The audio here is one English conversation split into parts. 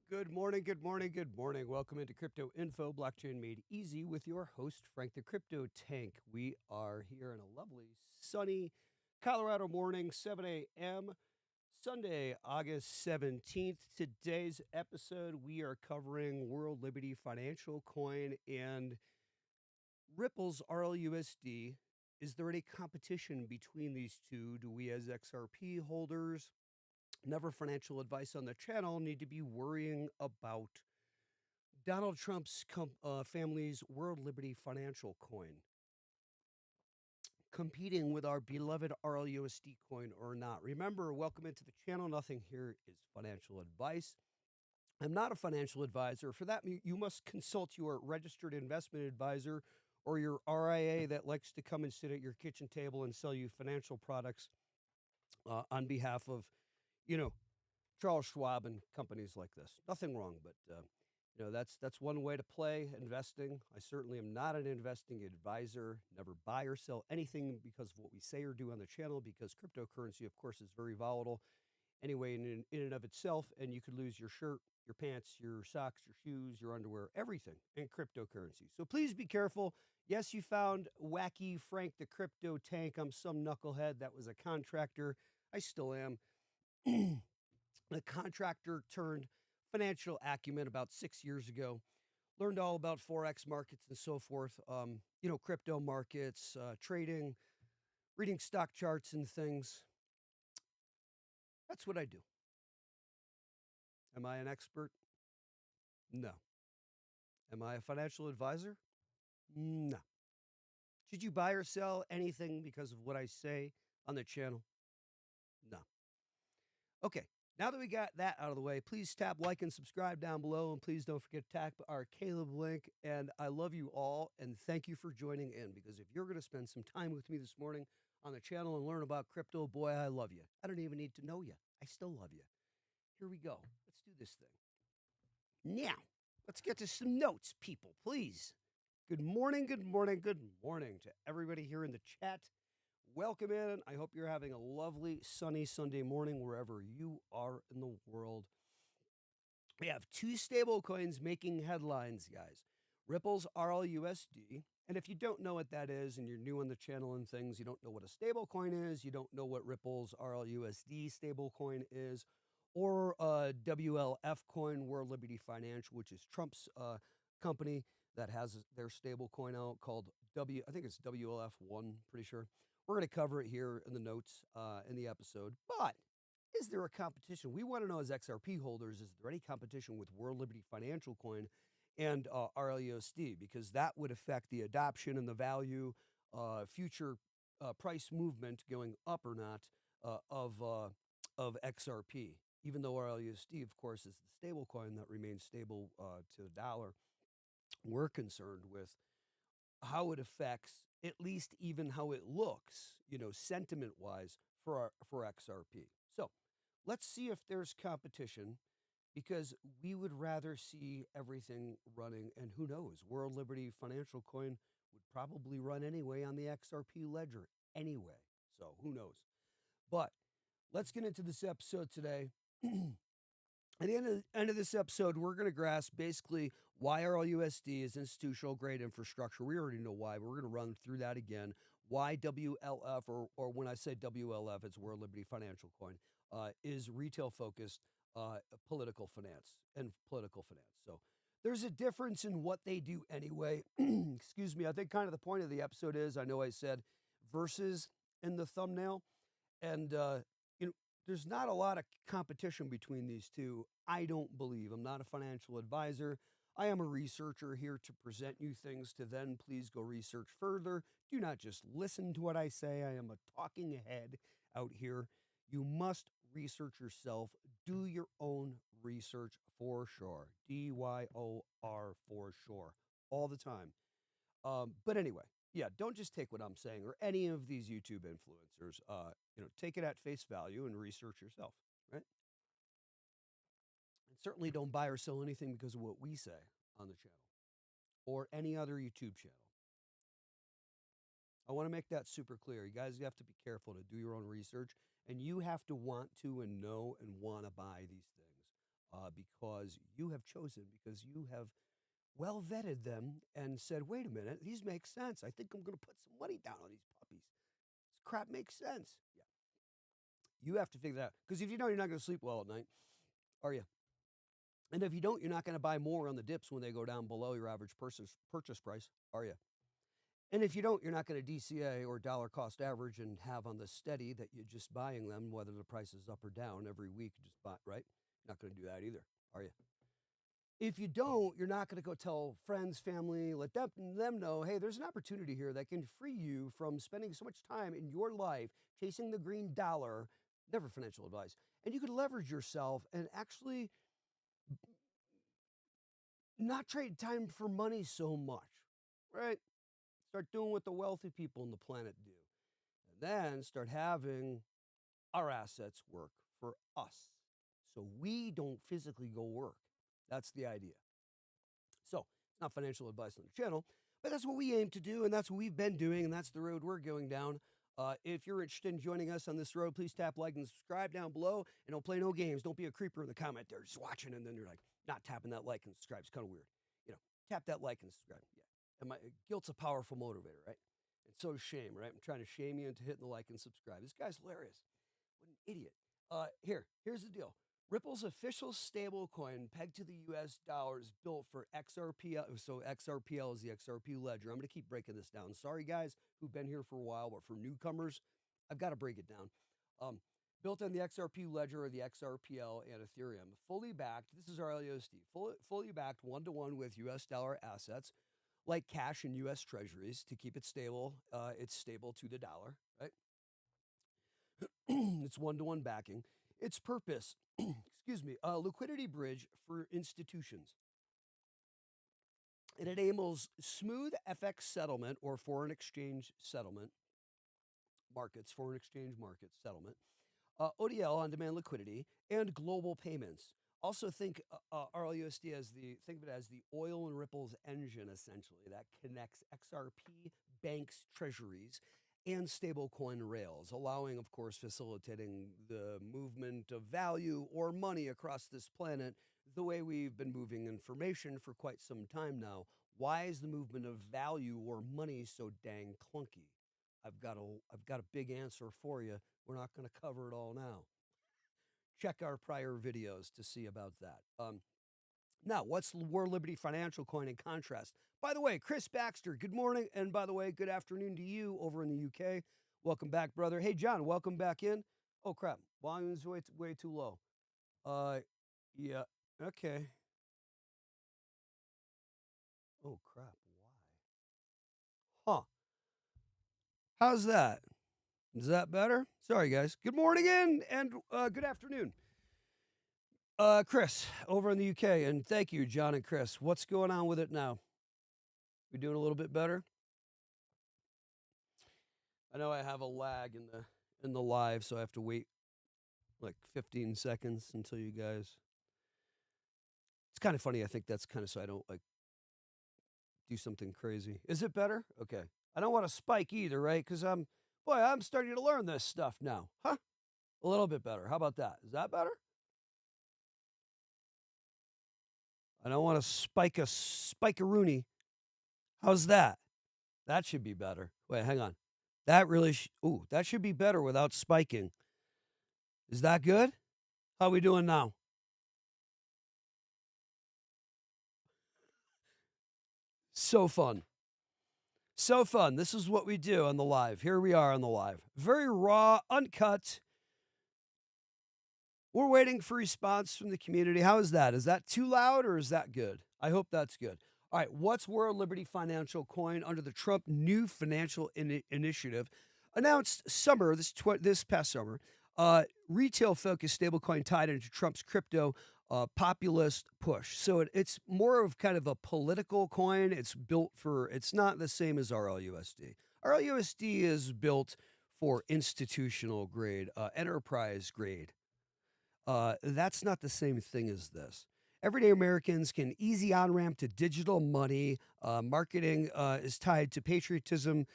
Good morning, good morning, good morning. Welcome into Crypto Info, Blockchain Made Easy with your host, Frank the Crypto Tank. We are here in a lovely, sunny Colorado morning, 7 a.m., Sunday, August 17th. Today's episode, we are covering World Liberty Financial Coin and Ripple's RLUSD. Is there any competition between these two? Do we as XRP holders, never financial advice on the channel, need to be worrying about Donald Trump's family's World Liberty Financial Coin competing with our beloved RLUSD coin or not? Remember, welcome into the channel. Nothing here is financial advice. I'm not a financial advisor. For that, you must consult your registered investment advisor or your RIA that likes to come and sit at your kitchen table and sell you financial products on behalf of, Charles Schwab and companies like this. Nothing wrong, but that's one way to play investing. I certainly am not an investing advisor. Never buy or sell anything because of what we say or do on the channel, because cryptocurrency, of course, is very volatile anyway in and of itself, and you could lose your shirt, your pants, your socks, your shoes, your underwear, everything in cryptocurrency. So please be careful. Yes, you found wacky Frank the Crypto Tank. I'm some knucklehead that was a contractor. I still am. A contractor turned financial acumen about 6 years ago. Learned all about Forex markets and so forth, crypto markets, trading, reading stock charts and things. That's what I do. Am I an expert? No. Am I a financial advisor? No. Should you buy or sell anything because of what I say on the channel? No. Okay. Now that we got that out of the way, please tap like and subscribe down below, and please don't forget to tap our Caleb link. And I love you all, and thank you for joining in, because if you're going to spend some time with me this morning on the channel and learn about crypto, boy, I love you. I don't even need to know you. I still love you. Here we go. Let's do this thing. Now, let's get to some notes, people, please. Good morning, good morning, good morning to everybody here in the chat. Welcome in. I hope you're having a lovely, sunny Sunday morning wherever you are in the world. We have two stable coins making headlines, guys. Ripple's RLUSD. And if you don't know what that is and you're new on the channel and things, you don't know what a stable coin is, you don't know what Ripple's RLUSD stable coin is, or WLF Coin, World Liberty Financial, which is Trump's company that has their stable coin out called I think it's WLF1, pretty sure. We're going to cover it here in the notes in the episode. But is there a competition? We want to know as XRP holders, is there any competition with World Liberty Financial Coin and RLUSD? Because that would affect the adoption and the value, future price movement going up or not of XRP. Even though RLUSD, of course, is the stable coin that remains stable to the dollar, we're concerned with how it affects, at least even how it looks, sentiment-wise for XRP. So let's see if there's competition, because we would rather see everything running, and who knows, World Liberty Financial Coin would probably run anyway on the XRP Ledger anyway. So who knows? But let's get into this episode today. At the end of this episode, we're going to grasp basically why RLUSD is institutional grade infrastructure. We already know why, but we're going to run through that again. Why WLF, or when I say WLF, it's World Liberty Financial Coin, is retail focused political finance and political finance. So there's a difference in what they do anyway. Excuse me. I think kind of the point of the episode is, I know I said versus in the thumbnail, and there's not a lot of competition between these two, I don't believe. I'm not a financial advisor. I am a researcher here to present you things to then please go research further. Do not just listen to what I say. I am a talking head out here. You must research yourself. Do your own research for sure. DYOR for sure. All the time. But anyway, yeah, don't just take what I'm saying or any of these YouTube influencers. Take it at face value and research yourself, right? And certainly don't buy or sell anything because of what we say on the channel or any other YouTube channel. I want to make that super clear. You guys have to be careful to do your own research, and you have to want to and know and want to buy these things. because you have chosen, because you have well vetted them and said, wait a minute, these make sense. I think I'm going to put some money down on these puppies. This crap makes sense. Yeah. You have to figure that out. Because if you don't, you're not going to sleep well at night, are you? And if you don't, you're not going to buy more on the dips when they go down below your average purchase price, are you? And if you don't, you're not going to DCA or dollar cost average and have on the steady that you're just buying them, whether the price is up or down every week, just buy, right? You're not going to do that either, are you? If you don't, you're not going to go tell friends, family, let them know, hey, there's an opportunity here that can free you from spending so much time in your life chasing the green dollar, never financial advice, and you could leverage yourself and actually not trade time for money so much, right? Start doing what the wealthy people on the planet do. And then start having our assets work for us. So we don't physically go work. That's the idea. So it's not financial advice on the channel, but that's what we aim to do, and that's what we've been doing, and that's the road we're going down. If you're interested in joining us on this road, please tap like and subscribe down below, and don't play no games. Don't be a creeper in the comment there, just watching, and then you're like not tapping that like and subscribe. It's kind of weird. Tap that like and subscribe. Yeah. And guilt's a powerful motivator, right? And so is shame, right? I'm trying to shame you into hitting the like and subscribe. This guy's hilarious. What an idiot. Here's the deal. Ripple's official stablecoin pegged to the US dollar is built for XRPL. So XRPL is the XRP Ledger. I'm going to keep breaking this down. Sorry, guys who've been here for a while, but for newcomers, I've got to break it down. Built on the XRP Ledger or the XRPL and Ethereum. Fully backed, this is RLUSD, fully backed one-to-one with US dollar assets like cash and US treasuries to keep it stable. It's stable to the dollar, right? It's one-to-one backing. Its purpose, excuse me, a liquidity bridge for institutions. It enables smooth FX settlement or foreign exchange settlement markets, foreign exchange market settlement, ODL, on-demand liquidity, and global payments. Also think RLUSD think of it as the oil and Ripple's engine, essentially, that connects XRP banks, treasuries, and stablecoin rails, allowing, of course, facilitating the movement of value or money across this planet the way we've been moving information for quite some time now. Why is the movement of value or money so dang clunky? I've got a big answer for you. We're not going to cover it all now. Check our prior videos to see about that. Now, what's World Liberty Financial Coin in contrast? By the way, Chris Baxter, good morning. And by the way, good afternoon to you over in the UK. Welcome back, brother. Hey, John, welcome back in. Oh, crap. Volume's way too low. Yeah, okay. Oh, crap. Why? Huh. How's that? Is that better? Sorry, guys. Good morning and good afternoon. Chris, over in the UK, and thank you, John and Chris. What's going on with it now? We doing a little bit better? I know I have a lag in the live, so I have to wait like 15 seconds until you guys. It's kind of funny. I think that's kind of so I don't like do something crazy. Is it better? Okay. I don't want to spike either, right? Because I'm starting to learn this stuff now. Huh? A little bit better. How about that? Is that better? I don't want to spike a Rooney. How's that? That should be better. Wait, hang on. That really, that should be better without spiking. Is that good? How are we doing now? So fun. So fun. This is what we do on the live. Here we are on the live. Very raw, uncut. We're waiting for response from the community. How is that? Is that too loud or is that good? I hope that's good. All right. What's World Liberty Financial Coin under the Trump new financial initiative? Announced this past summer. Retail-focused stablecoin tied into Trump's crypto populist push. So it's more of kind of a political coin. It's not the same as RLUSD. RLUSD is built for institutional grade, enterprise grade. That's not the same thing as this. Everyday Americans can easy on-ramp to digital money. Marketing is tied to patriotism,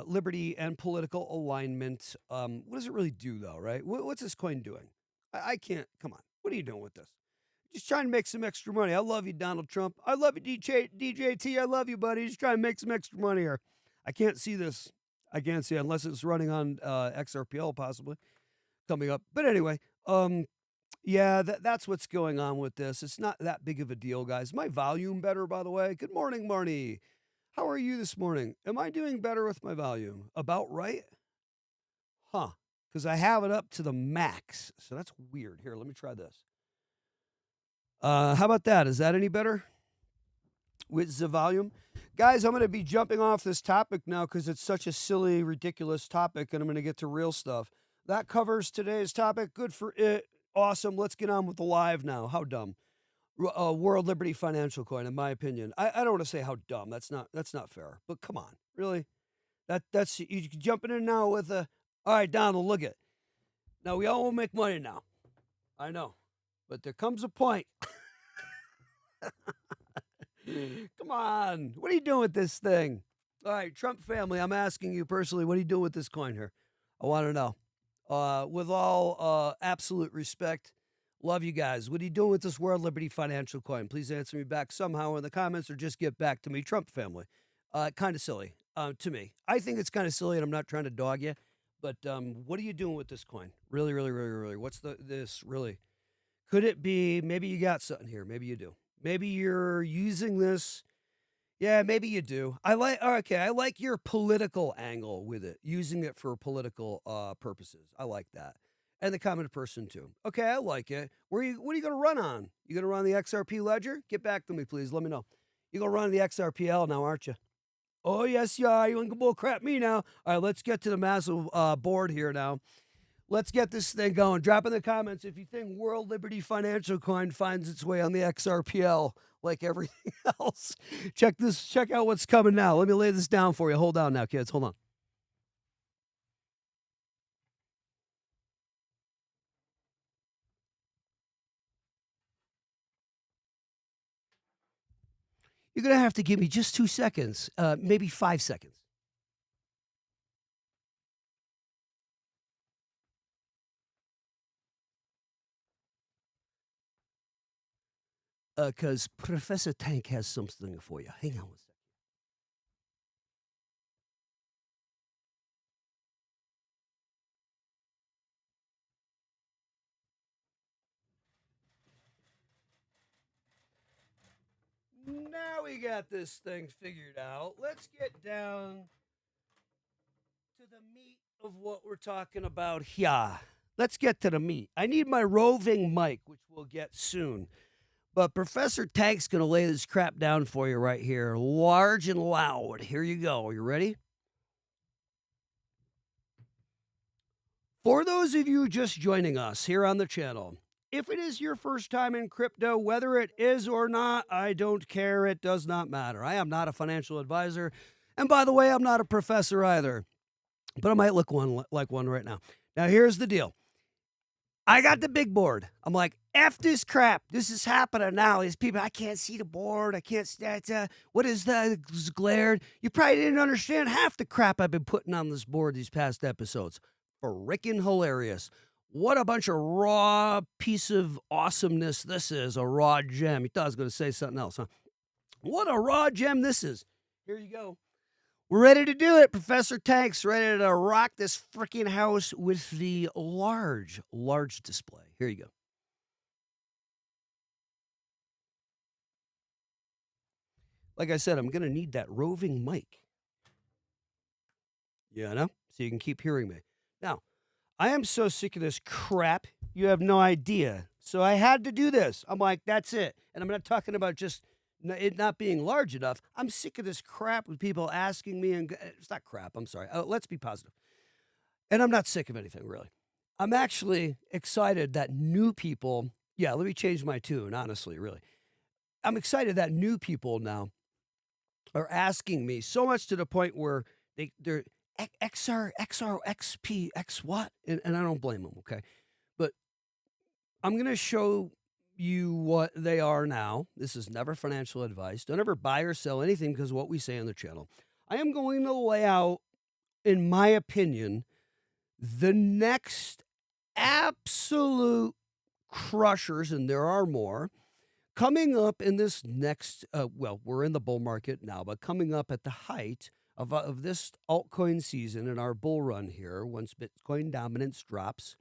liberty, and political alignment. What does it really do, though, right? What's this coin doing? I can't. Come on. What are you doing with this? Just trying to make some extra money. I love you, Donald Trump. I love you, DJT. I love you, buddy. Just trying to make some extra money here. I can't see this. I can't see it unless it's running on XRPL possibly coming up. But anyway, yeah, that's what's going on with this. It's not that big of a deal, guys. My volume better, by the way. Good morning, Marnie. How are you this morning? Am I doing better with my volume? About right? Huh. Because I have it up to the max. So that's weird. Here, let me try this. How about that? Is that any better with the volume? Guys, I'm going to be jumping off this topic now because it's such a silly, ridiculous topic, and I'm going to get to real stuff. That covers today's topic. Good for it. Awesome. Let's get on with the live now. How dumb. World Liberty Financial Coin, in my opinion. I don't want to say how dumb. That's not fair. But come on, really? That's you jumping in now with a. All right, Donald, look it. Now we all will make money now. I know, but there comes a point. Come on, what are you doing with this thing? All right, Trump family, I'm asking you personally, what are you doing with this coin here? I want to know. With all absolute respect, love you guys. What are you doing with this World Liberty Financial Coin? Please answer me back somehow in the comments or just get back to me, Trump family. Kind of silly to me. I think it's kind of silly, and I'm not trying to dog you, but what are you doing with this coin? Really, really, really, really? What's this really? Could it be, maybe you got something here. Maybe you do. Maybe you're using this. Yeah, maybe you do. I like your political angle with it, using it for political purposes. I like that. And the common person too. Okay, I like it. What are you going to run on? You going to run the XRP Ledger? Get back to me, please. Let me know. You're going to run the XRPL now, aren't you? Oh, yes, you are. You want to bull crap me now. All right, let's get to the massive board here now. Let's get this thing going. Drop in the comments if you think World Liberty Financial Coin finds its way on the XRPL like everything else. Check out what's coming now. Let me lay this down for you. Hold on now, kids. Hold on. You're going to have to give me just 2 seconds, maybe 5 seconds. Because Professor Tank has something for you. Hang on 1 second. Now we got this thing figured out. Let's get down to the meat of what we're talking about here. Let's get to the meat. I need my roving mic, which we'll get soon. But Professor Tank's going to lay this crap down for you right here, large and loud. Here you go. Are you ready? For those of you just joining us here on the channel, if it is your first time in crypto, whether it is or not, I don't care. It does not matter. I am not a financial advisor. And by the way, I'm not a professor either. But I might look like one right now. Now, here's the deal. I got the big board. I'm like, F this crap. This is happening now. These people, I can't see the board. I can't see that. What is that? It's glared. You probably didn't understand half the crap I've been putting on this board these past episodes. Frickin' hilarious. What a bunch of raw piece of awesomeness this is. A raw gem. You thought I was going to say something else, huh? What a raw gem this is. Here you go. We're ready to do it. Professor Tank's ready to rock this freaking house with the large display. Here you go. Like I said, I'm going to need that roving mic. Yeah, I know? So you can keep hearing me. Now, I am so sick of this crap. You have no idea. So I had to do this. I'm like, that's it. And I'm not talking about just it not being large enough. I'm sick of this crap with people asking me, and it's not crap. I'm sorry. Let's be positive. And I'm not sick of anything, really. I'm actually excited that new people, let me change my tune, honestly, really. I'm excited that new people now are asking me so much to the point where they're XP, X what? And I don't blame them, okay? But I'm going to show you what they are now. This is never financial advice. Don't ever buy or sell anything because of what we say on the channel. I am going to lay out, in my opinion, the next absolute crushers, and there are more, Coming up in this next, well, we're in the bull market now, but coming up at the height of this altcoin season and our bull run here, once Bitcoin dominance drops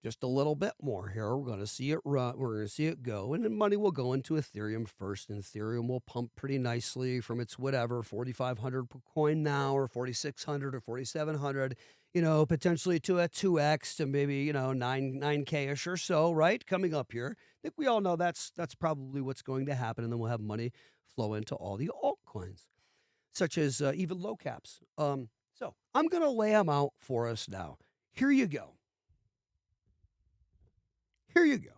just a little bit more here, we're going to see it run. We're going to see it go, and then money will go into Ethereum first, and Ethereum will pump pretty nicely from its whatever 4,500 per coin now, or 4,600 or 4,700. Potentially to a 2x to maybe 9K-ish or so, right? Coming up here, I think we all know that's probably what's going to happen, and then we'll have money flow into all the altcoins, such as even low caps. So I'm going to lay them out for us now. Here you go. Here you go.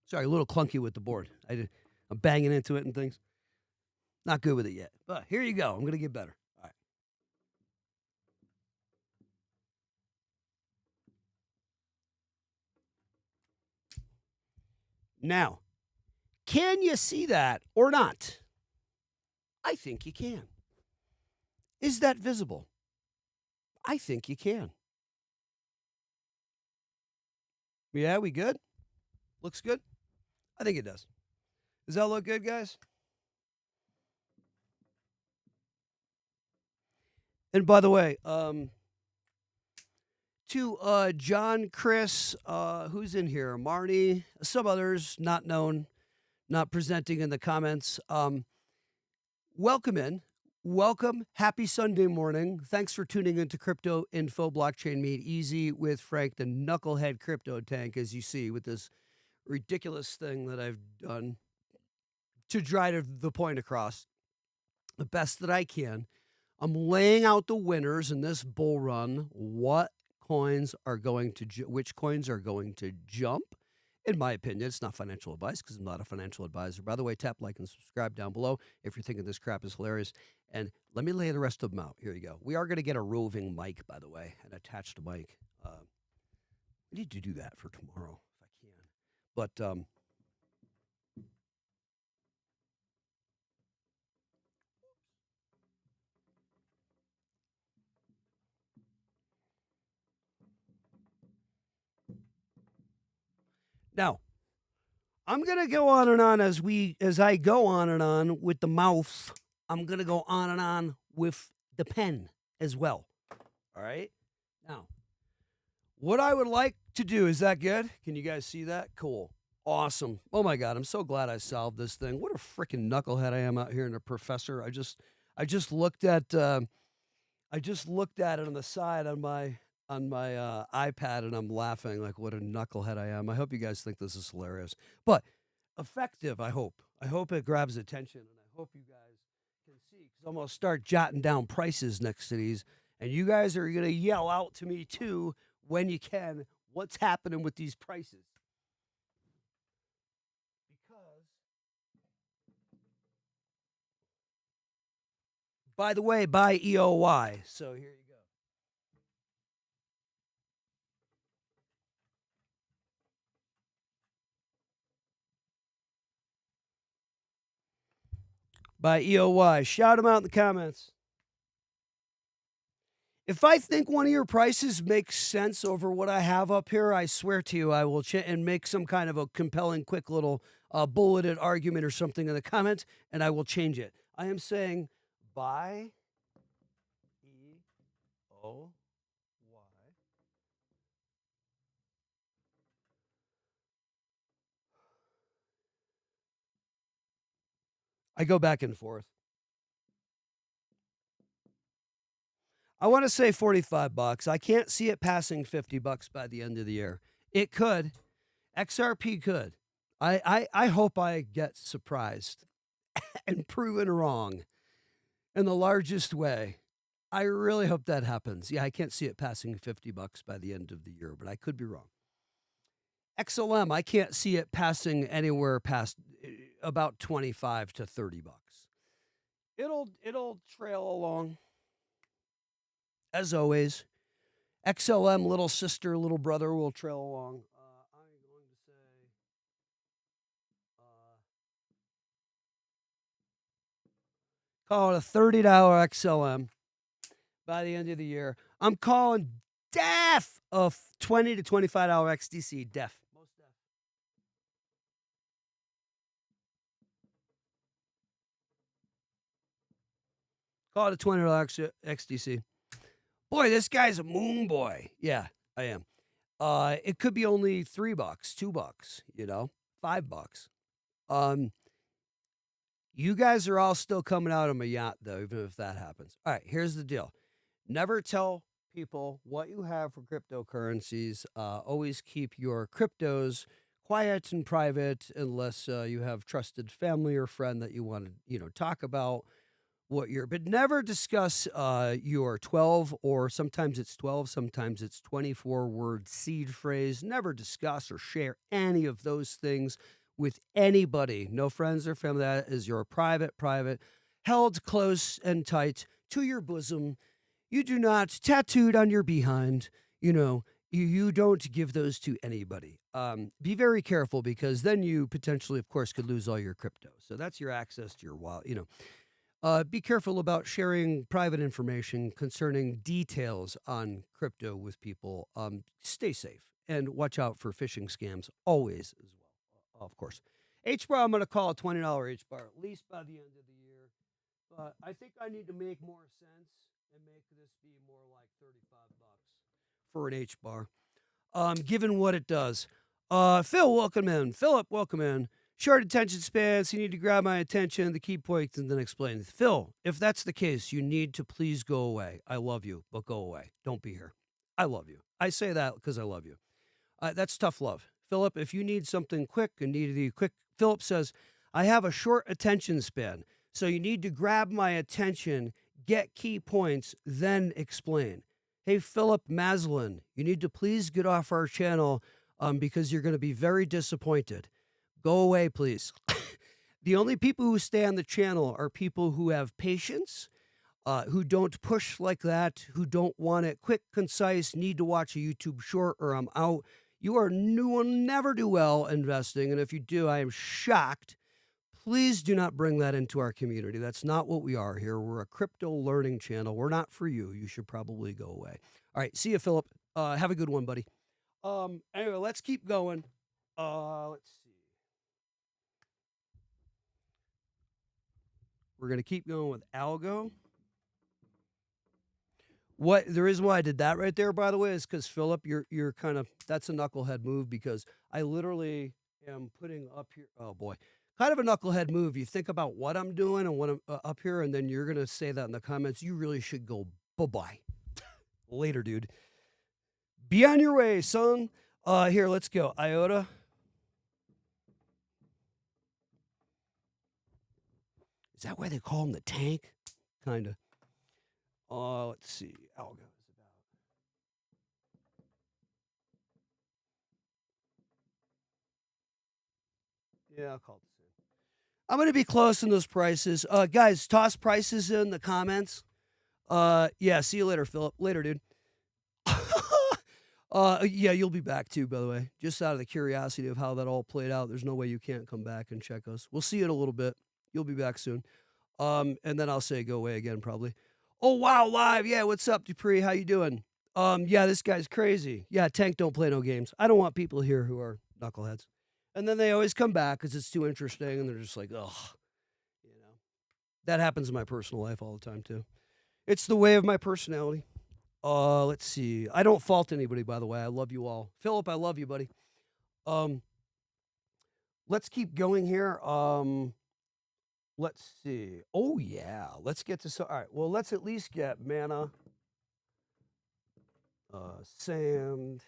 Sorry, a little clunky with the board. I'm banging into it and things. Not good with it yet. But here you go. I'm going to get better. All right. Now, can you see that or not? I think you can. Is that visible? I think you can. Yeah, we good? Looks good? I think it does. Does that look good, guys? And by the way, to John, Chris, who's in here? Marnie, some others not known, not presenting in the comments. Welcome in. Welcome. Happy Sunday morning. Thanks for tuning into Crypto Info Blockchain Made Easy with Frank, the knucklehead crypto tank, as you see, with this ridiculous thing that I've done to drive the point across the best that I can. I'm laying out the winners in this bull run, which coins are going to jump. In my opinion, it's not financial advice because I'm not a financial advisor. By the way, tap like and subscribe down below if you're thinking this crap is hilarious. And let me lay the rest of them out. Here you go. We are going to get a roving mic, by the way, an attached mic. I need to do that for tomorrow if I can. But now, I'm going to go on and on as I go on and on with the mouth. I'm going to go on and on with the pen as well. All right? Now, what I would like to do, is that good? Can you guys see that? Cool. Awesome. Oh my God, I'm so glad I solved this thing. What a freaking knucklehead I am out here in a professor. I just looked at it on the side on my iPad, and I'm laughing like what a knucklehead I am. I hope you guys think this is hilarious, but effective. I hope it grabs attention, and I hope you guys can see, because I'm gonna start jotting down prices next to these, and you guys are gonna yell out to me too when you can what's happening with these prices. Because, by the way, buy EOY. So here you go. By EOY. Shout them out in the comments. If I think one of your prices makes sense over what I have up here, I swear to you, I will and make some kind of a compelling, quick little bulleted argument or something in the comment, and I will change it. I am saying buy EOY. I go back and forth. I want to say $45. I can't see it passing $50 by the end of the year. It could. XRP could. I hope I get surprised and proven wrong in the largest way. I really hope that happens. Yeah, I can't see it passing $50 by the end of the year, but I could be wrong. XLM, I can't see it passing anywhere past about 25 to $30. It'll trail along. As always, XLM, little sister, little brother, will trail along. I'm going to say call it a $30 XLM by the end of the year. I'm calling def of $20 to $25 XDC. Def. Most def. Call it a $20 XDC. Boy, this guy's a moon boy. Yeah, I am. It could be only $3, $2, you know, $5. You guys are all still coming out of my yacht, though, even if that happens. All right, here's the deal. Never tell people what you have for cryptocurrencies. Always keep your cryptos quiet and private unless you have trusted family or friend that you want to, talk about what you're, but never discuss your 12, or sometimes it's 12, sometimes it's 24-word seed phrase. Never discuss or share any of those things with anybody. No friends or family. That is your private, held close and tight to your bosom. You do not tattooed on your behind. You don't give those to anybody. Be very careful, because then you potentially, of course, could lose all your crypto. So that's your access to your wallet. Be careful about sharing private information concerning details on crypto with people. Stay safe and watch out for phishing scams always as well, of course. H-bar, I'm going to call a $20 H-bar, at least by the end of the year. But I think I need to make more sense and make this be more like $35 for an H-bar, given what it does. Phil, welcome in. Philip, welcome in. Short attention spans, you need to grab my attention, the key points, and then explain. Phil, if that's the case, you need to please go away. I love you, but go away. Don't be here. I love you. I say that because I love you. That's tough love. Philip, if you need something quick and need it quick, Philip says, I have a short attention span, so you need to grab my attention, get key points, then explain. Hey, Philip Maslin, you need to please get off our channel because you're going to be very disappointed. Go away, please. The only people who stay on the channel are people who have patience, who don't push like that, who don't want it quick, concise, need to watch a YouTube short or I'm out. You will never do well investing, and if you do, I am shocked. Please do not bring that into our community. That's not what we are here. We're a crypto learning channel. We're not for you. You should probably go away. All right, see you, Philip. Have a good one, buddy. Anyway, let's keep going. Let's see. We're going to keep going with algo. The reason why I did that right there, by the way, is because Philip, you're kind of, that's a knucklehead move, because I literally am putting up here. Oh boy, kind of a knucklehead move. You think about what I'm doing and what I'm up here, and then you're going to say that in the comments. You really should go bye-bye. Later, dude. Be on your way, son. Here, let's go. IOTA. Is that why they call him the tank? Kind of. Let's see. Algo is about. Yeah, I'll call it the same. I'm going to be close in those prices. Guys, toss prices in the comments. Yeah, see you later, Philip. Later, dude. Yeah, you'll be back too, by the way. Just out of the curiosity of how that all played out. There's no way you can't come back and check us. We'll see you in a little bit. You'll be back soon. And then I'll say go away again, probably. Oh, wow, live. Yeah, what's up, Dupree? How you doing? Yeah, this guy's crazy. Yeah, Tank don't play no games. I don't want people here who are knuckleheads. And then they always come back because it's too interesting, and they're just like, ugh. That happens in my personal life all the time, too. It's the way of my personality. Let's see. I don't fault anybody, by the way. I love you all. Philip, I love you, buddy. Let's keep going here. Let's see. Oh, yeah. Let's get to... All right. Well, let's at least get mana. Sand.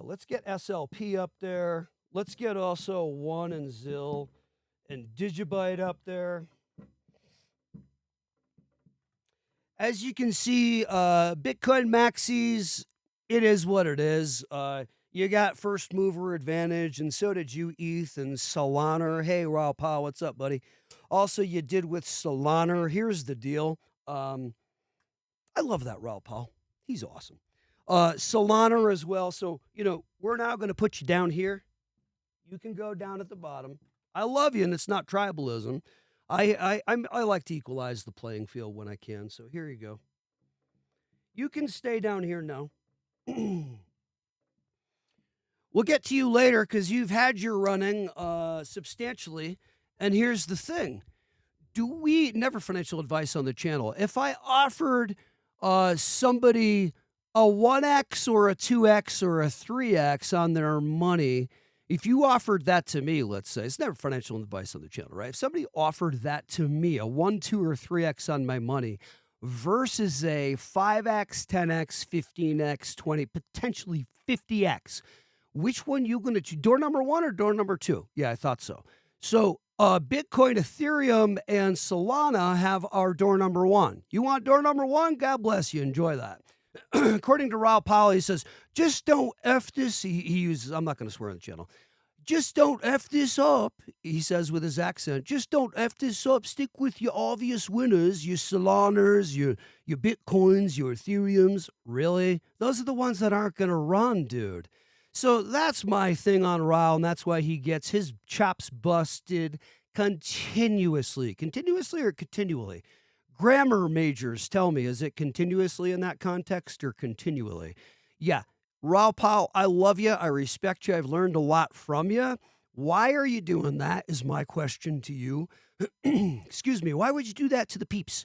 Let's get SLP up there. Let's get also One and Zill and Digibyte up there. As you can see, Bitcoin maxis, it is what it is. You got first mover advantage, and so did you, ETH and Solana. Hey, Raul Pa, what's up, buddy? Also, you did with Solana. Here's the deal. I love that Raul Pa. He's awesome. Solana as well. So, we're now going to put you down here. You can go down at the bottom. I love you, and it's not tribalism. I like to equalize the playing field when I can. So here you go. You can stay down here now. We'll get to you later because you've had your running substantially. And here's the thing. Do we never financial advice on the channel? If I offered somebody a 1x or a 2x or a 3x on their money, if you offered that to me, let's say, it's never financial advice on the channel, right? If somebody offered that to me, a 1, 2, or 3x on my money versus a 5x, 10x, 15x, 20, potentially 50x, which one you going to choose? Door number 1 or door number 2? Yeah, I thought so. So Bitcoin, Ethereum, and Solana have our door number 1. You want door number 1? God bless you. Enjoy that. According to Raul Powell, he says, just don't F this. He uses, I'm not going to swear on the channel. Just don't F this up, he says with his accent. Just don't F this up. Stick with your obvious winners, your Solanas, your Bitcoins, your Ethereums. Really? Those are the ones that aren't going to run, dude. So that's my thing on Raul, and that's why he gets his chops busted continuously. Continuously or continually? Grammar majors, tell me, is it continuously in that context or continually? Yeah. Raul Powell, I love you. I respect you. I've learned a lot from you. Why are you doing that is my question to you. Excuse me. Why would you do that to the peeps?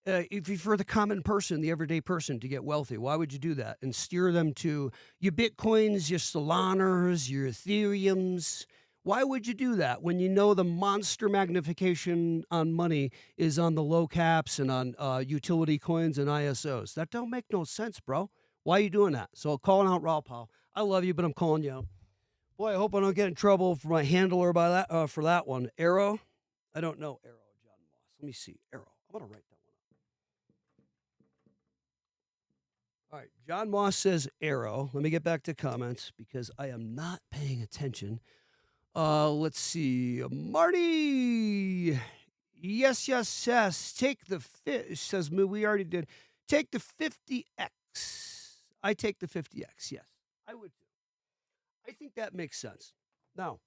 If you're for the common person, the everyday person to get wealthy, why would you do that and steer them to your Bitcoins, your Solanas, your Ethereums? Why would you do that when you know the monster magnification on money is on the low caps and on utility coins and ISOs? That don't make no sense, bro. Why are you doing that? So calling out Raul Powell. I love you, but I'm calling you out. Boy, I hope I don't get in trouble for my handler by that for that one. Arrow? I don't know Arrow, John Moss. Let me see. Arrow. I'm going to write that one up. All right. John Moss says Arrow. Let me get back to comments because I am not paying attention. Let's see. Marty. Yes. Take the says we already did. Take the 50x. I take the 50x. Yes, I would too. I think that makes sense. Now,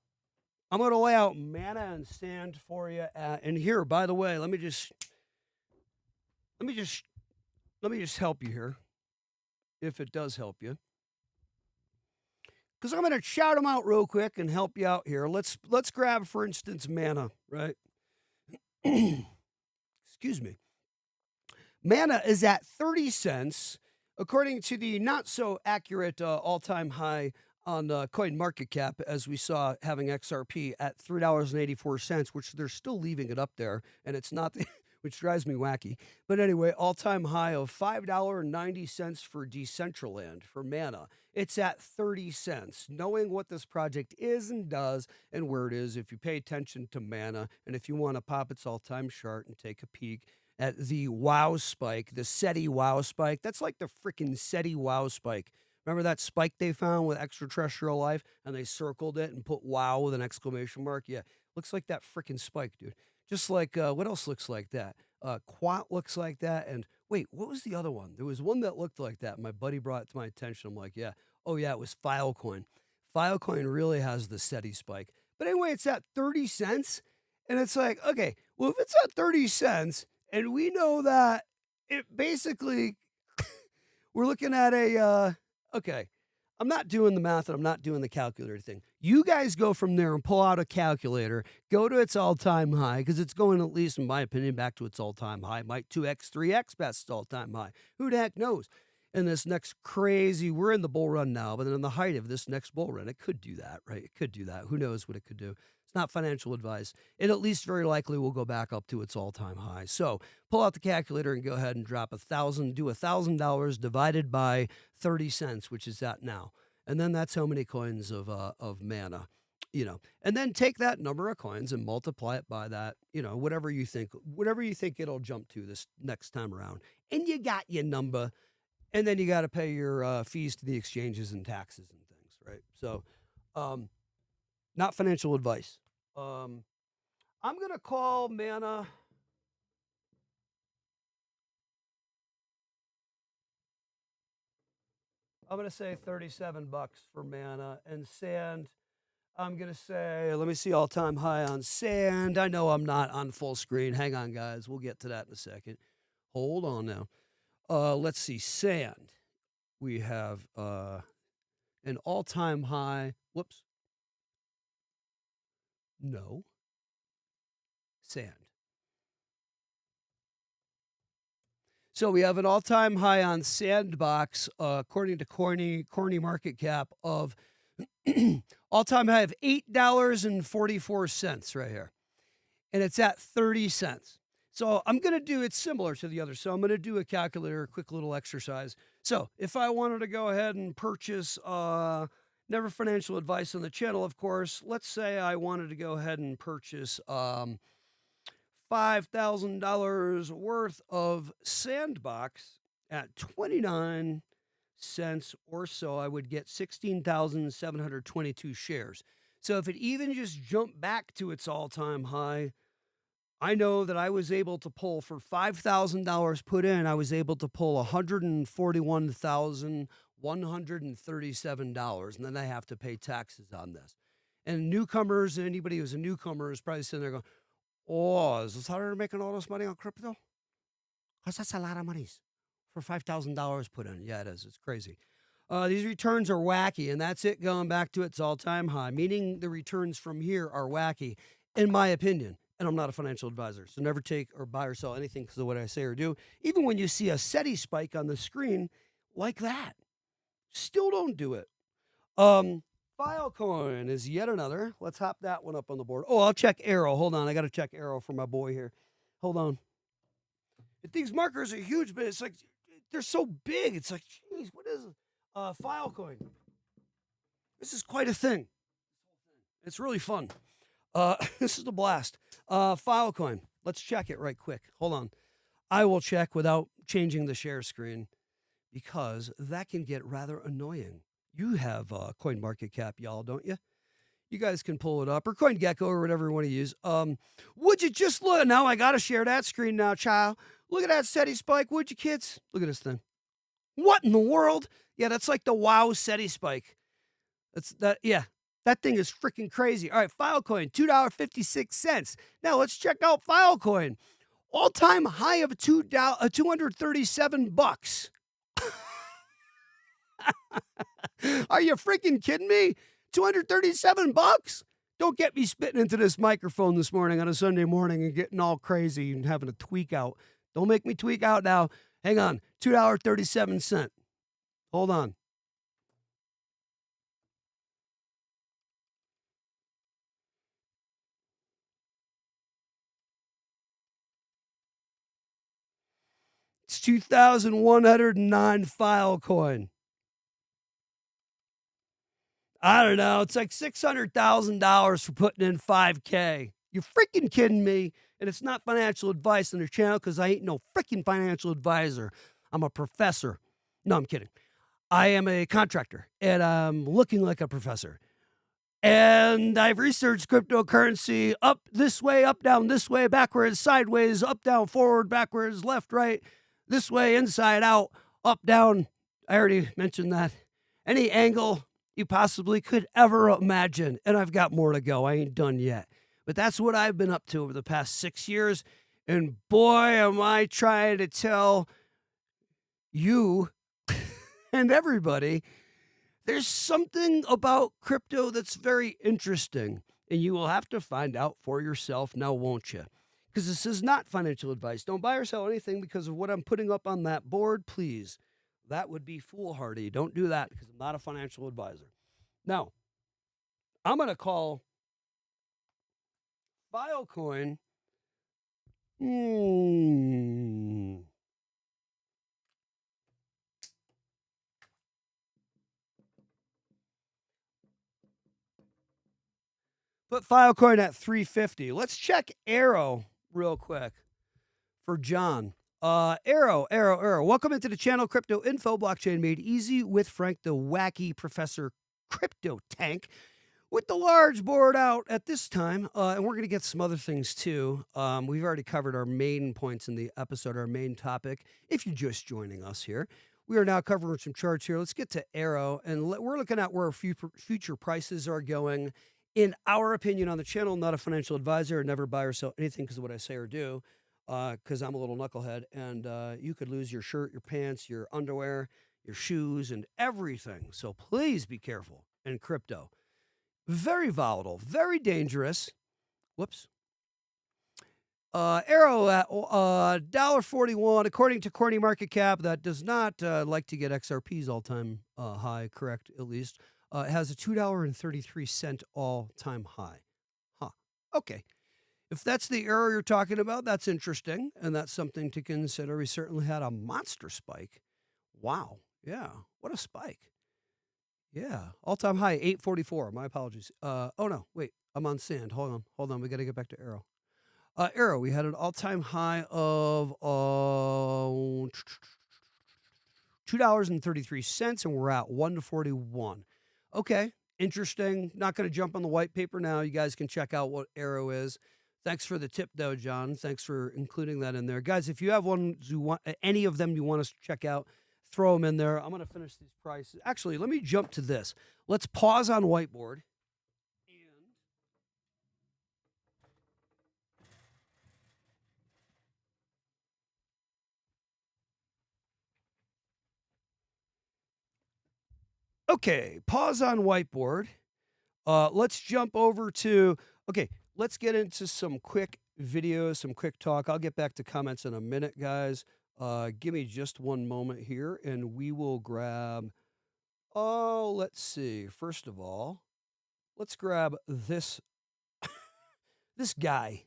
I'm going to lay out mana and sand for you. And here, by the way, let me just help you here, if it does help you, because I'm going to shout them out real quick and help you out here. Let's grab, for instance, mana, right? Excuse me. Mana is at 30 cents, according to the not so accurate all-time high on coin market cap, as we saw having XRP at $3.84, which they're still leaving it up there, and it's not, which drives me wacky. But anyway, all-time high of $5.90 for Decentraland, for Mana. It's at 30 cents. Knowing what this project is and does and where it is, if you pay attention to Mana, and if you want to pop its all-time chart and take a peek at the WoW spike, the SETI WoW spike, that's like the freaking SETI WoW spike. Remember that spike they found with extraterrestrial life and they circled it and put WoW with an exclamation mark? Yeah, looks like that freaking spike, dude. Just like, what else looks like that? Quant looks like that. And wait, what was the other one? There was one that looked like that. My buddy brought it to my attention. I'm like, yeah. Oh, yeah, it was Filecoin. Filecoin really has the SETI spike. But anyway, it's at 30 cents. And it's like, okay, well, if it's at 30 cents and we know that it basically, we're looking at a, okay, I'm not doing the math and I'm not doing the calculator thing. You guys go from there and pull out a calculator, go to its all-time high, because it's going, at least in my opinion, back to its all-time high. Might 2x, 3x past its all-time high. Who the heck knows? And this next crazy, we're in the bull run now, but then in the height of this next bull run, it could do that, right? It could do that. Who knows what it could do? It's not financial advice. It at least very likely will go back up to its all-time high. So pull out the calculator and go ahead and drop do $1,000 divided by 30 cents, which is that now. And then that's how many coins of mana, and then take that number of coins and multiply it by that, whatever you think it'll jump to this next time around. And you got your number. And then you got to pay your fees to the exchanges and taxes and things, right? So, not financial advice. I'm going to call Mana. I'm going to say $37 for Mana and Sand. I'm going to say, let me see, all-time high on sand. I know I'm not on full screen. Hang on, guys. We'll get to that in a second. Hold on now. Let's see, sand. We have an all-time high. Whoops. No. Sand. So we have an all-time high on Sandbox, according to Corny Market Cap, of all-time high of $8.44 right here. And it's at 30 cents. So I'm going to do it similar to the other. So I'm going to do a calculator, a quick little exercise. So if I wanted to go ahead and purchase, never financial advice on the channel, of course, let's say I wanted to go ahead and purchase $5,000 worth of Sandbox at 29 cents or so, I would get 16,722 shares. So if it even just jumped back to its all-time high, I know that I was able to pull for $5,000 put in, I was able to pull $141,137, and then I have to pay taxes on this. And newcomers, anybody who's a newcomer is probably sitting there going, oh, is this how they're making all this money on crypto? Because that's a lot of money for $5,000 put in. Yeah, it is. It's crazy. These returns are wacky, and that's it going back to its all-time high, meaning the returns from here are wacky, in my opinion. And I'm not a financial advisor, so never take or buy or sell anything because of what I say or do. Even when you see a SETI spike on the screen like that, still don't do it. Filecoin is yet another. Let's hop that one up on the board. Oh, I'll check Arrow. Hold on. I got to check Arrow for my boy here. Hold on. These markers are huge, but it's like they're so big. It's like, geez, what is it? Filecoin. This is quite a thing. It's really fun. This is a blast. Filecoin. Let's check it right quick. Hold on. I will check without changing the share screen because that can get rather annoying. You have Coin Market Cap, y'all, don't you? You guys can pull it up, or CoinGecko, or whatever you want to use. Would you just look? Now I got to share that screen now, child. Look at that SETI spike, would you, kids? Look at this thing. What in the world? Yeah, that's like the wow SETI spike. That's that. Yeah, that thing is freaking crazy. All right, Filecoin, $2.56. Now let's check out Filecoin. All-time high of $237. Are you freaking kidding me? $237? Don't get me spitting into this microphone this morning on a Sunday morning and getting all crazy and having a tweak out. Don't make me tweak out now. Hang on. $2.37. Hold on. It's 2,109 Filecoin. I don't know. It's like $600,000 for putting in 5K. You're freaking kidding me. And it's not financial advice on the channel because I ain't no freaking financial advisor. I'm a professor. No, I'm kidding. I am a contractor and I'm looking like a professor. And I've researched cryptocurrency up this way, up, down, this way, backwards, sideways, up, down, forward, backwards, left, right, this way, inside, out, up, down. I already mentioned that. Any angle you possibly could ever imagine. And I've got more to go. I ain't done yet. But that's what I've been up to over the past 6 years. And boy, am I trying to tell you and everybody, there's something about crypto that's very interesting. And you will have to find out for yourself now, won't you? Because this is not financial advice. Don't buy or sell anything because of what I'm putting up on that board, please. That would be foolhardy. Don't do that because I'm not a financial advisor. Now, I'm going to call Filecoin. Put Filecoin at 350. Let's check Arrow real quick for John. Arrow. Welcome into the channel, Crypto Info, Blockchain Made Easy with Frank, the wacky Professor Crypto Tank, with the large board out at this time. And we're going to get some other things too. We've already covered our main points in the episode, our main topic. If you're just joining us here, we are now covering some charts here. Let's get to Arrow, and we're looking at where future prices are going in our opinion on the channel, not a financial advisor, never buy or sell anything because of what I say or do, because I'm a little knucklehead, and you could lose your shirt, your pants, your underwear, your shoes, and everything. So please be careful in crypto. Very volatile, very dangerous. Whoops. Arrow at $1.41, according to Corny Market Cap. That does not like to get XRP's all-time high, correct, at least. It has a $2.33 all-time high. Huh. Okay. If that's the arrow you're talking about, that's interesting, and that's something to consider. We certainly had a monster spike. Wow. Yeah. What a spike. Yeah. All-time high, 844. My apologies. Oh, no. Wait. I'm on sand. Hold on. We got to get back to arrow. Arrow, we had an all-time high of $2.33, and we're at 1:41. Okay, interesting. Not going to jump on the white paper now. You guys can check out what Arrow is. Thanks for the tip, though, John. Thanks for including that in there. Guys, if you have any of them you want us to check out, throw them in there. I'm going to finish these prices. Actually, let me jump to this. Let's pause on whiteboard. Okay, pause on whiteboard. Let's jump over to, okay, let's get into some quick videos, some quick talk. I'll get back to comments in a minute, guys. Give me just one moment here, and we will grab, let's see. First of all, let's grab this, this guy.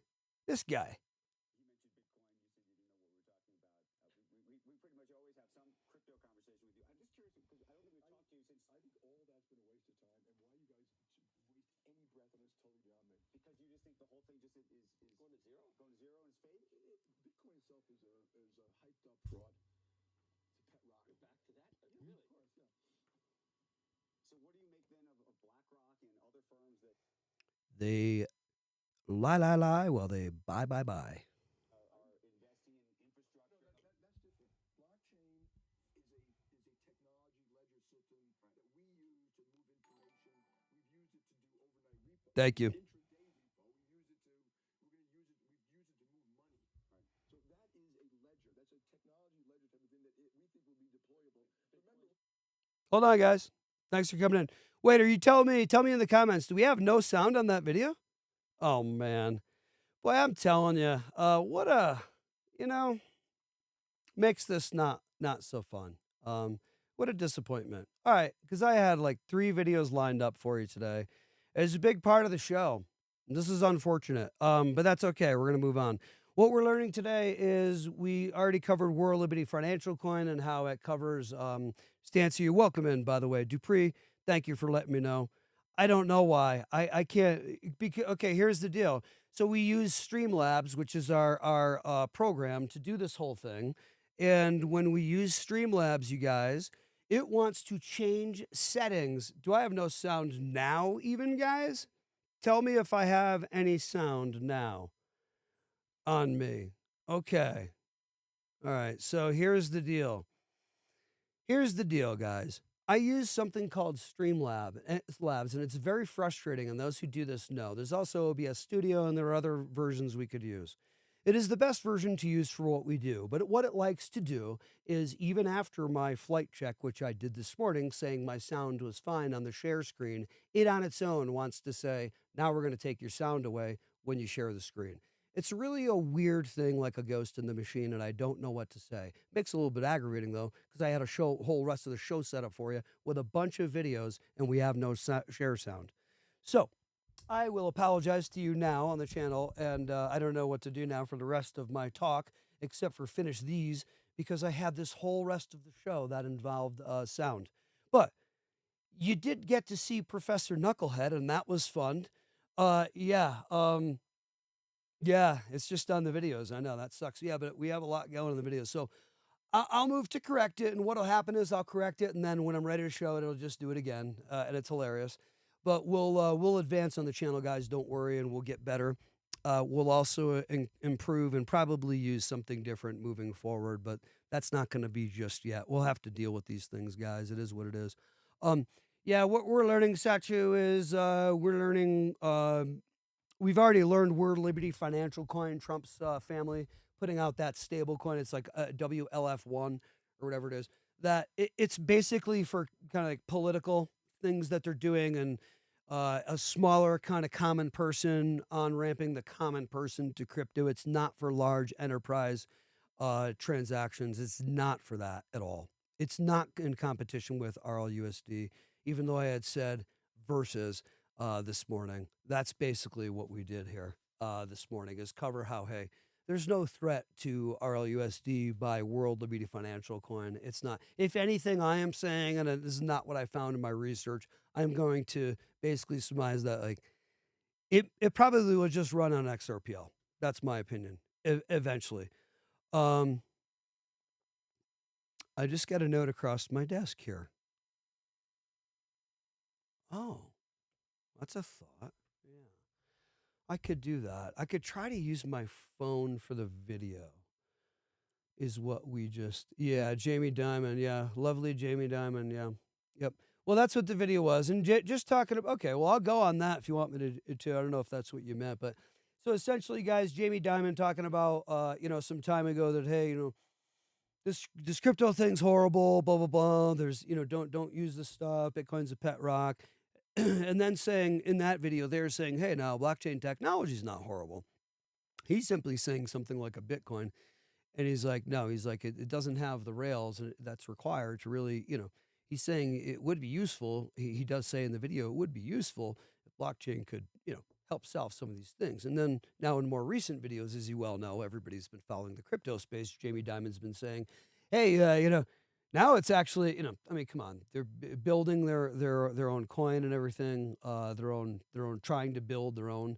They lie while they buy. Thank you. Hold on, guys. Thanks for coming in. Wait, are you telling me? Tell me in the comments. Do we have no sound on that video? Oh man, boy, I'm telling you, what a, makes this not so fun. What a disappointment. All right, because I had like 3 videos lined up for you today. It's a big part of the show. This is unfortunate, but that's okay. We're gonna move on. What we're learning today is we already covered World Liberty Financial Coin and how it covers. Stancy, you're welcome in, by the way. Dupree, thank you for letting me know. I don't know why. I can't. Okay, here's the deal. So we use Streamlabs, which is our program, to do this whole thing. And when we use Streamlabs, you guys, it wants to change settings. Do I have no sound now, even, guys? Tell me if I have any sound now on me. Okay. All right. So here's the deal. Here's the deal, guys. I use something called Streamlabs, and it's very frustrating, and those who do this know. There's also OBS Studio, and there are other versions we could use. It is the best version to use for what we do, but what it likes to do is, even after my flight check, which I did this morning, saying my sound was fine on the share screen, it on its own wants to say, now we're going to take your sound away when you share the screen. It's really a weird thing, like a ghost in the machine, and I don't know what to say. Makes it a little bit aggravating, though, because I had a whole rest of the show set up for you with a bunch of videos, and we have no share sound. So I will apologize to you now on the channel, and I don't know what to do now for the rest of my talk, except for finish these, because I had this whole rest of the show that involved sound. But you did get to see Professor Knucklehead, and that was fun. Yeah, it's just on the videos. I know that sucks. Yeah, but we have a lot going on the videos. So I'll move to correct it, and what'll happen is I'll correct it, and then when I'm ready to show it, it'll just do it again, and it's hilarious. But we'll advance on the channel, guys. Don't worry, and we'll get better. We'll also improve and probably use something different moving forward, but that's not going to be just yet. We'll have to deal with these things, guys. It is what it is. Yeah, what we're learning, Sachu, is we're learning. We've already learned Liquidity Financial Coin, Trump's family putting out that stable coin. It's like WLF1 or whatever it is. That it's basically for kind of like political things that they're doing, and a smaller kind of common person on ramping the common person to crypto. It's not for large enterprise transactions. It's not for that at all. It's not in competition with RLUSD, even though I had said versus this morning. That's basically what we did here this morning, is cover how, hey, there's no threat to RLUSD by World Liquidity Financial Coin. It's not. If anything, I am saying, and this is not what I found in my research, I'm going to basically surmise that like it probably will just run on XRPL. That's my opinion. Eventually. I just got a note across my desk here. Oh, that's a thought. Yeah. I could do that. I could try to use my phone for the video. Is what we just, yeah, Jamie Dimon, yeah, lovely Jamie Dimon, yeah, yep. Well, that's what the video was, and just talking about. Okay, well, I'll go on that if you want me to. I don't know if that's what you meant, but so essentially, guys, Jamie Dimon talking about, some time ago that, hey, this crypto thing's horrible, blah blah blah. There's, don't use this stuff. Bitcoin's a pet rock, and then saying in that video, they're saying, hey, now blockchain technology is not horrible. He's simply saying something like a Bitcoin. And he's like, no, he's like, it doesn't have the rails that's required to really, he's saying it would be useful. He does say in the video, it would be useful if blockchain could, help solve some of these things. And then now in more recent videos, as you well know, everybody's been following the crypto space. Jamie Dimon's been saying, hey, now it's actually, I mean, come on, they're building their own coin and everything, their own trying to build their own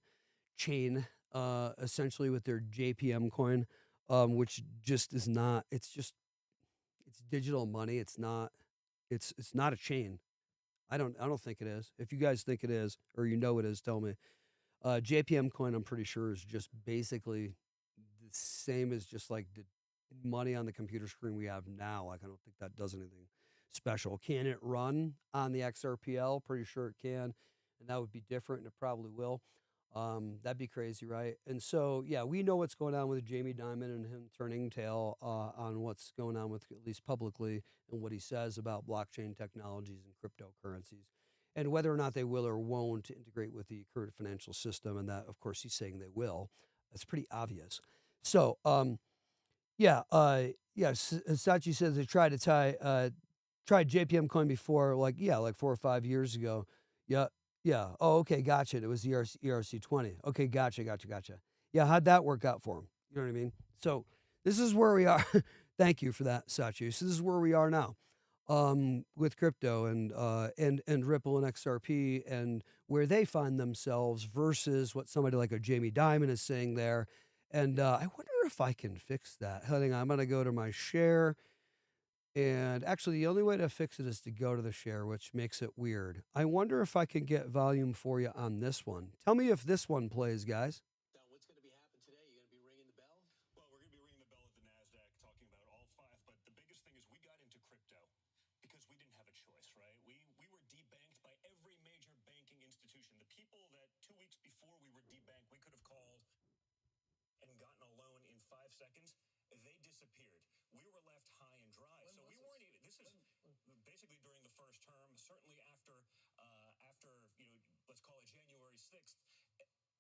chain, essentially with their JPM coin. Which just is not. It's digital money. It's not a chain. I don't think it is. If you guys think it is, or it is, tell me. JPM coin, I'm pretty sure, is just basically the same as just like the money on the computer screen we have now. Like, I don't think that does anything special. Can it run on the XRPL? Pretty sure it can, and that would be different, and it probably will. That'd be crazy, right? And so, yeah, we know what's going on with Jamie Dimon and him turning tail on what's going on with, at least publicly, and what he says about blockchain technologies and cryptocurrencies, and whether or not they will or won't integrate with the current financial system. And that, of course, he's saying they will. That's pretty obvious. So, yeah, Sachi says they tried to tried JPM coin before, like 4 or 5 years ago. Yeah, yeah. Oh, okay, gotcha. It was the ERC20. Okay, gotcha. Yeah, how'd that work out for him? You know what I mean? So this is where we are. Thank you for that, Sachi. So this is where we are now, with crypto and Ripple and XRP, and where they find themselves versus what somebody like a Jamie Dimon is saying there. And I wonder if I can fix that. Hang on, I'm going to go to my share. And actually, the only way to fix it is to go to the share, which makes it weird. I wonder if I can get volume for you on this one. Tell me if this one plays, guys. Now, what's going to be happening today? You going to be ringing the bell? Well, we're going to be ringing the bell at the NASDAQ, talking about all five. But the biggest thing is we got into crypto because we didn't have a choice, right? We were debanked by every major banking institution. The people that 2 weeks before we were debanked, we could have called and gotten a loan in 5 seconds. They disappeared. We were left high and dry. So we weren't even. This is basically during the first term, certainly after let's call it January 6th,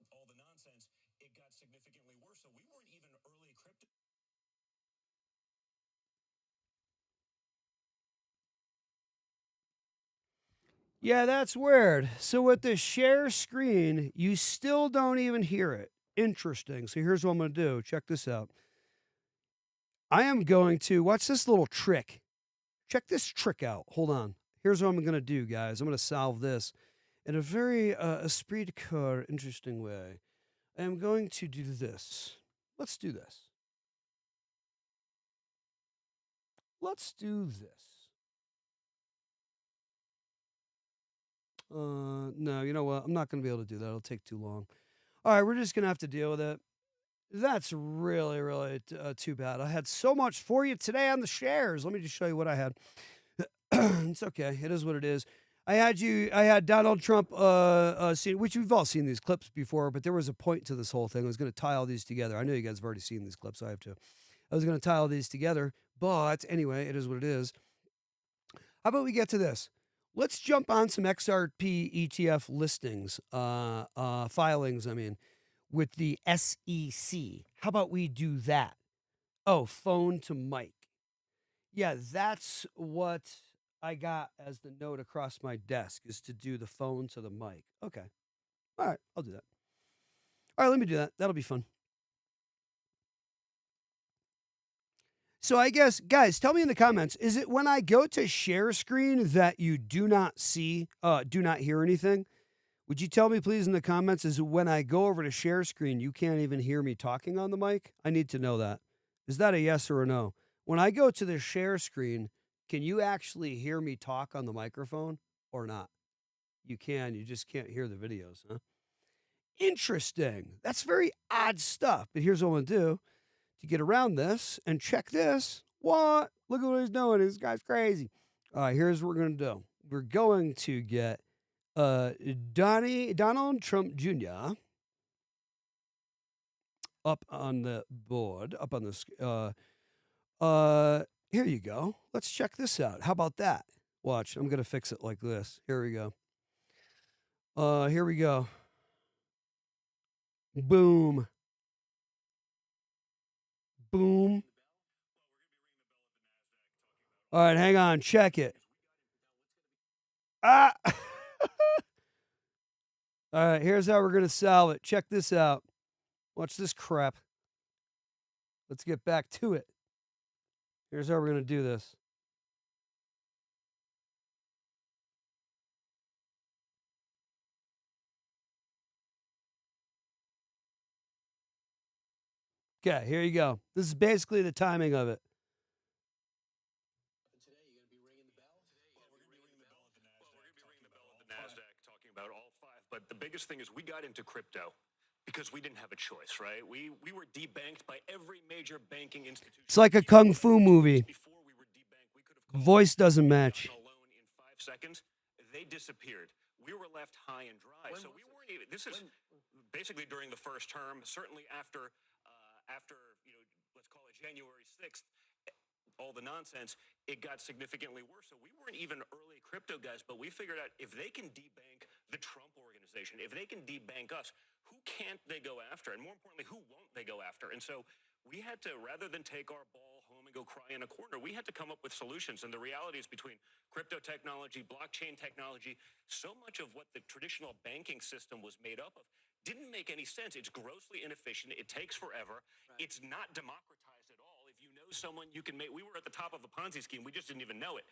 all the nonsense, it got significantly worse. So we weren't even early crypto. Yeah, that's weird. So with the share screen, you still don't even hear it. Interesting. So here's what I'm going to do. Check this out. I am going to watch this little trick. Check this trick out. Hold on. Here's what I'm going to do, guys. I'm going to solve this in a very esprit de corps, interesting way. I am going to do this. Let's do this. Let's do this. No, you know what? I'm not going to be able to do that. It'll take too long. All right, we're just going to have to deal with it. That's really, really too bad. I had so much for you today on the shares. Let me just show you what I had. It's okay. It is what it is. I had Donald Trump, which we've all seen these clips before, but there was a point to this whole thing. I was going to tie all these together. I know you guys have already seen these clips. I was going to tie all these together, but anyway, it is what it is. How about we get to this? Let's jump on some XRP ETF listings, filings, with the SEC. How about we do that? Oh, phone to mic. Yeah, that's what I got as the note across my desk, is to do the phone to the mic. Okay. All right, I'll do that. All right, let me do that. That'll be fun. So I guess, guys, tell me in the comments, is it when I go to share screen that you do not hear anything? Would you tell me, please, in the comments, is it when I go over to share screen, you can't even hear me talking on the mic? I need to know that. Is that a yes or a no? When I go to the share screen, can you actually hear me talk on the microphone or not? You can. You just can't hear the videos, huh? Interesting. That's very odd stuff. But here's what I'm going to do to get around this and check this. What? Look at what he's doing. This guy's crazy. All right, here's what we're going to do. We're going to get Donald Trump Jr. up on the board, up on the here you go. Let's check this out. How about that? Watch. I'm going to fix it like this. Here we go. Here we go. Boom. Boom. All right, hang on. Check it. Ah. All right, here's how we're going to solve it. Check this out. Watch this crap. Let's get back to it. Here's how we're going to do this. Okay, here you go. This is basically the timing of it. Today, you're going to be ringing the bell? Well, we're going to be ringing the bell at the NASDAQ, talking about all five. But the biggest thing is we got into crypto because we didn't have a choice, right? We were debanked by every major banking institution. It's like a kung fu movie. Before we were debanked, we could have voice doesn't match. Alone in 5 seconds, they disappeared. We were left high and dry. So we weren't even. This is basically during the first term. Certainly after let's call it January 6th. All the nonsense, it got significantly worse. So we weren't even early crypto guys, but we figured out if they can debank the Trump organization, if they can debank us, who can't they go after? And more importantly, who won't they go after? And so we had to, rather than take our ball home and go cry in a corner, we had to come up with solutions. And the reality is between crypto technology, blockchain technology, so much of what the traditional banking system was made up of didn't make any sense. It's grossly inefficient. It takes forever. Right. It's not democratized at all. If you know someone, you can make. We were at the top of a Ponzi scheme. We just didn't even know it.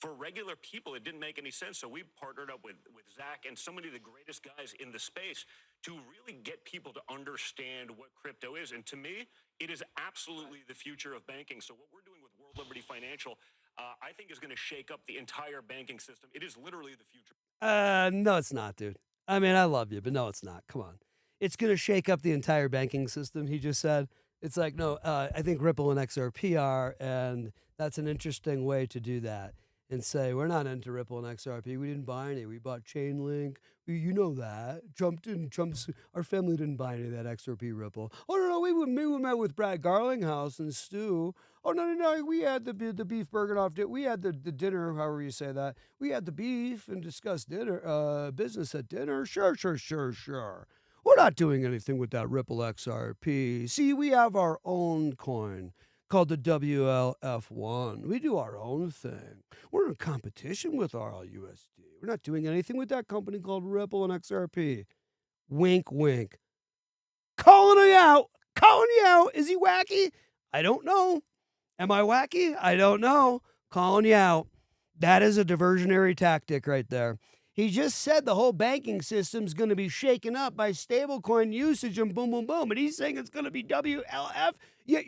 For regular people, it didn't make any sense. So we partnered up with Zach and so many of the greatest guys in the space to really get people to understand what crypto is. And to me, it is absolutely the future of banking. So what we're doing with World Liberty Financial, I think is going to shake up the entire banking system. It is literally the future. No, it's not, dude. I mean, I love you, but no, it's not. Come on. It's going to shake up the entire banking system, he just said. It's like, no, I think Ripple and XRP are, and that's an interesting way to do that. And say, we're not into Ripple and XRP. We didn't buy any. We bought Chainlink. You know that. Our family didn't buy any of that XRP Ripple. Oh, no, we met with Brad Garlinghouse and Stu. Oh, no, we had the beef Bergenoff. We had the dinner, however you say that. We had the beef and discussed business at dinner. Sure. We're not doing anything with that Ripple XRP. See, we have our own coin called the WLF1. We do our own thing. We're in competition with RLUSD. We're not doing anything with that company called Ripple and XRP. Wink, wink. Calling you out. Is he wacky? I don't know. Am I wacky? I don't know. Calling you out. That is a diversionary tactic right there. He just said the whole banking system's going to be shaken up by stablecoin usage and boom, boom, boom. And he's saying it's going to be WLF. Yet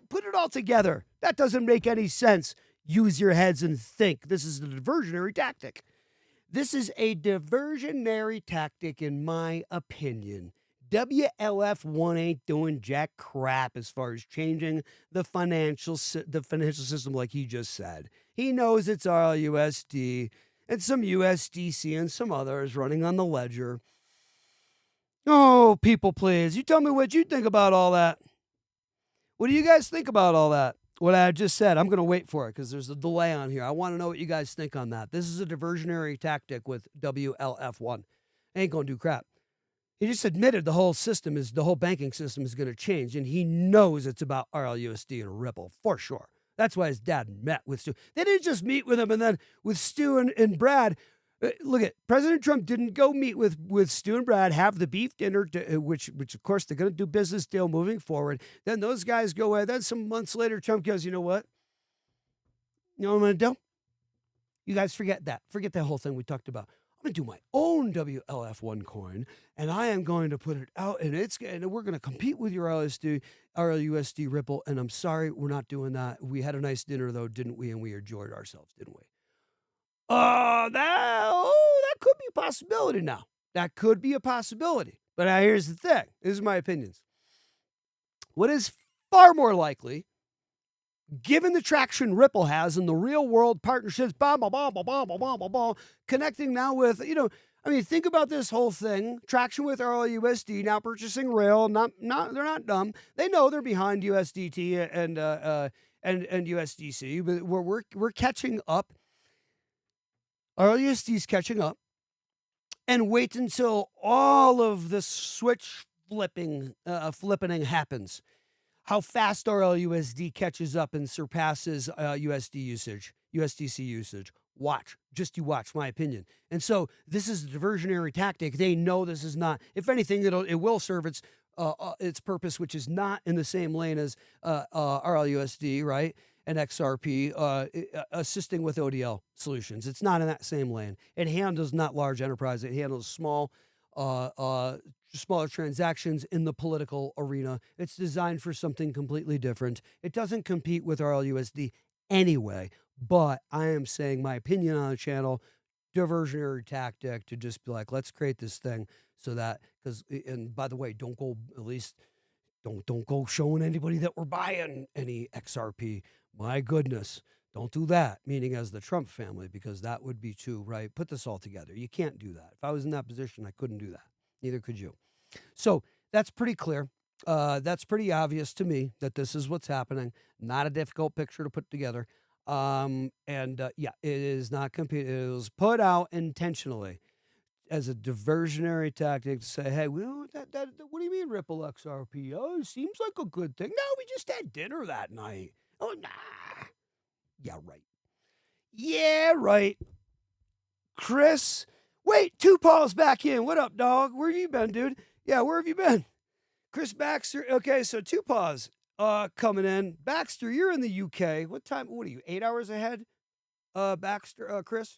put it all together. That doesn't make any sense. Use your heads and think. This is a diversionary tactic. This is a diversionary tactic, in my opinion. WLF1 ain't doing jack crap as far as changing the financial system like he just said. He knows it's RLUSD. and some USDC and some others running on the ledger. Oh, people, please. You tell me what you think about all that. What do you guys think about all that? What I just said, I'm going to wait for it because there's a delay on here. I want to know what you guys think on that. This is a diversionary tactic with WLF1. Ain't going to do crap. He just admitted the whole banking system is going to change, and he knows it's about RLUSD and Ripple for sure. That's why his dad met with Stu. They didn't just meet with him and then with Stu and Brad. Look at President Trump didn't go meet with Stu and Brad, have the beef dinner, which of course they're going to do business deal moving forward. Then those guys go away. Then some months later, Trump goes, you know what? You know what I'm going to do? You guys forget that. Forget that whole thing we talked about. I'm going to do my own WLF1 coin, and I am going to put it out, and we're going to compete with your RLUSD Ripple, and I'm sorry, we're not doing that. We had a nice dinner, though, didn't we? And we enjoyed ourselves, didn't we? That could be a possibility now. That could be a possibility. But now here's the thing. This is my opinions. What is far more likely, given the traction Ripple has in the real world partnerships, connecting now with, think about this whole thing. Traction with RLUSD, now purchasing Rail. They're not dumb. They know they're behind USDT and USDC, but we're catching up. RLUSD is catching up, and wait until all of the switch flipping happens. How fast RLUSD catches up and surpasses USDC usage. Watch, just you watch, my opinion. And so this is a diversionary tactic. They know this is not. If anything, it will serve its purpose, which is not in the same lane as RLUSD, right? And XRP, assisting with ODL solutions. It's not in that same lane. It handles not large enterprise. It handles smaller transactions in the political arena. It's designed for something completely different. It doesn't compete with RLUSD anyway, but I am saying my opinion on the channel, diversionary tactic to just be like, let's create this thing so that, and by the way, don't go showing anybody that we're buying any XRP. My goodness, don't do that, meaning as the Trump family, because that would be too, right? Put this all together. You can't do that. If I was in that position, I couldn't do that. Neither could you. So that's pretty clear. That's pretty obvious to me that this is what's happening. Not a difficult picture to put together. It is not computed. It was put out intentionally as a diversionary tactic to say, hey, what do you mean Ripple XRP? Oh, it seems like a good thing. No, we just had dinner that night. Oh, nah. Yeah, right. Yeah, right. Chris, wait, Two Paul's back in. What up, dog? Where you been, dude? Yeah, where have you been? Chris Baxter. Okay, so Two Paws coming in. Baxter, you're in the UK. What are you, 8 hours ahead? Baxter, Chris?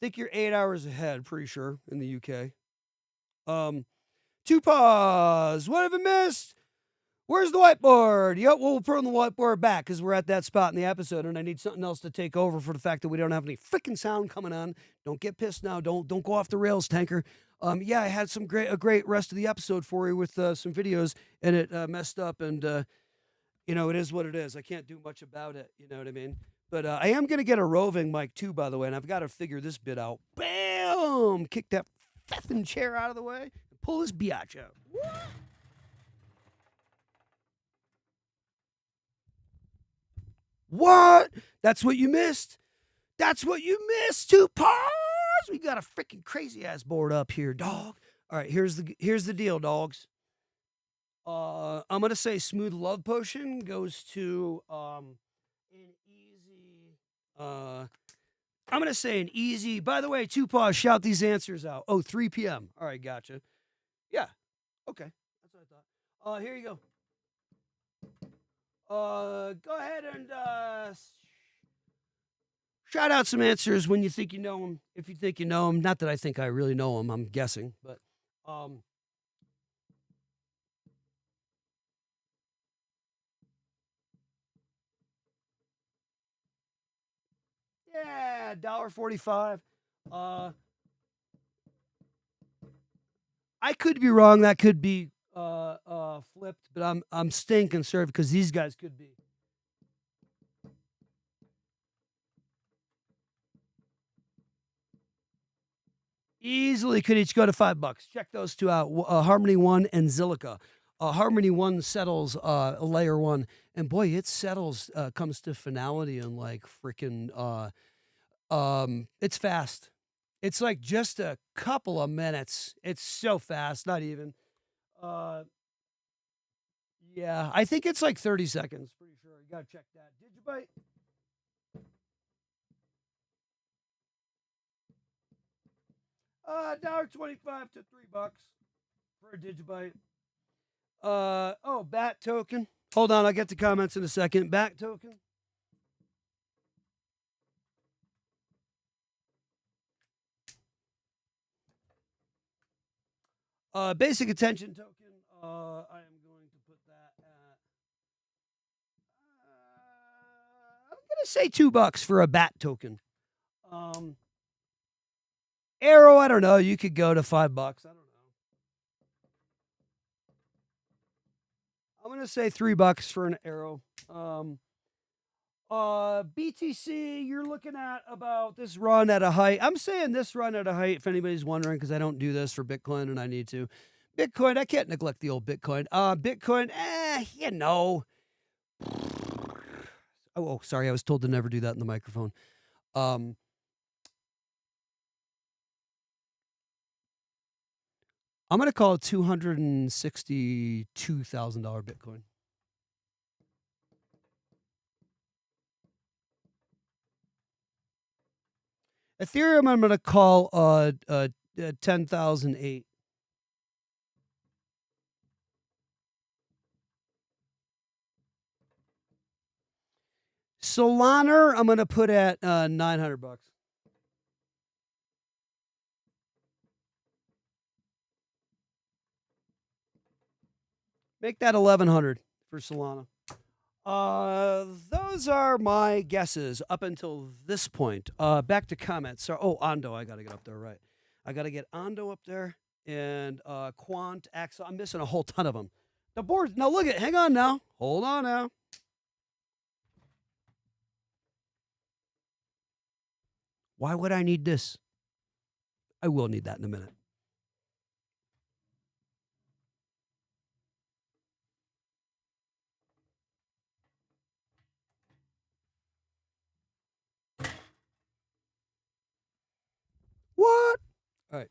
I think you're 8 hours ahead, pretty sure, in the UK. Two Paws, what have I missed? Where's the whiteboard? Yep, we'll put on the whiteboard back because we're at that spot in the episode, and I need something else to take over for the fact that we don't have any freaking sound coming on. Don't get pissed now. Don't go off the rails, tanker. I had a great rest of the episode for you with some videos, and it messed up, and it is what it is. I can't do much about it. You know what I mean? But I am going to get a roving mic too, by the way, and I've got to figure this bit out. Bam! Kick that effing chair out of the way and pull this biatch out. What? That's what you missed? That's what you missed, Two Paws? We got a freaking crazy-ass board up here, dog. All right, here's the deal, dogs. I'm going to say Smooth Love Potion goes to an easy... I'm going to say an easy... By the way, Two Paws, shout these answers out. Oh, 3 p.m. All right, gotcha. Yeah, okay. That's what I thought. Here you go. Go ahead and shout out some answers when you think you know them. If you think you know them, not that I think I really know them, I'm guessing, but yeah, $1.45. I could be wrong. That could be flipped, but I'm staying conservative because these guys could be. Easily could each go to $5. Check those two out. Harmony One and Zilliqa. Harmony One settles layer one, and boy, it settles comes to finality in like freaking. It's fast. It's like just a couple of minutes. It's so fast, not even. Yeah, I think it's like 30 seconds. Pretty sure. You gotta check that. Digibyte. $1.25 to $3 for a Digibyte. BAT token. Hold on, I'll get to comments in a second. BAT token. Basic attention token. I am going to put that at. I'm gonna say $2 for a BAT token. Arrow, I don't know. You could go to $5. I don't know. I'm gonna say $3 for an Arrow. BTC, you're looking at about this run at a height. I'm saying this run at a height, if anybody's wondering, because I don't do this for Bitcoin and I need to. Bitcoin, I can't neglect the old Bitcoin. Bitcoin, you know. Oh, sorry, I was told to never do that in the microphone. I'm going to call it $262,000 Bitcoin. Ethereum, I'm going to call 10,008. Solana, I'm going to put at $900. Make that 1,100 for Solana. Those are my guesses up until this point. Back to comments. So, Ondo, I got to get up there, right? I got to get Ondo up there and Quant, Axel. I'm missing a whole ton of them. The board. Now look at. Hang on now. Hold on now. Why would I need this? I will need that in a minute. What? All right.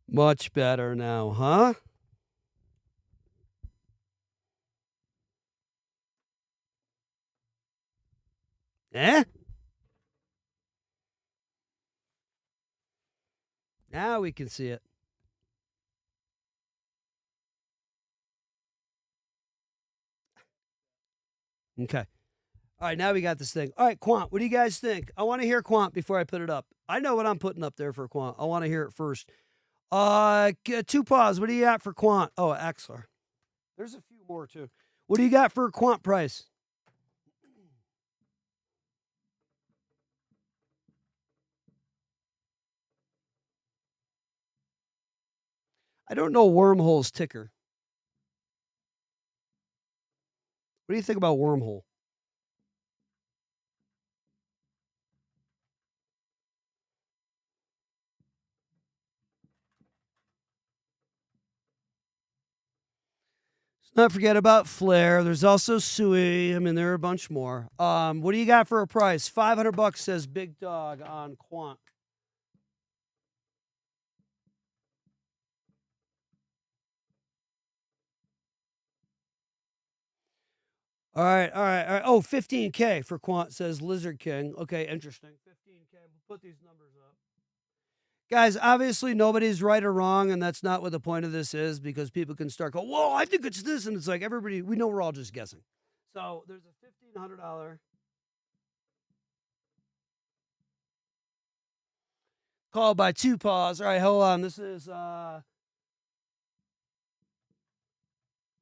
Much better now, huh? Eh? Now we can see it. Okay. All right, now we got this thing. All right, Quant, what do you guys think? I want to hear Quant before I put it up. I know what I'm putting up there for Quant. I want to hear it first. 2 pause. What do you got for Quant? Oh, XR. There's a few more too. What do you got for Quant price? I don't know Wormhole's ticker. What do you think about Wormhole? Let's not forget about Flare. There's also Sui. I mean, there are a bunch more. What do you got for a price? $500 says Big Dog on Quant. All right. Oh, 15K for Quant says Lizard King. Okay, interesting. 15K. We'll put these numbers up. Guys, obviously nobody's right or wrong, and that's not what the point of this is, because people can start going, whoa, I think it's this, and it's like everybody, we know we're all just guessing. So there's a $1,500 call by 2 paws. All right, hold on. This is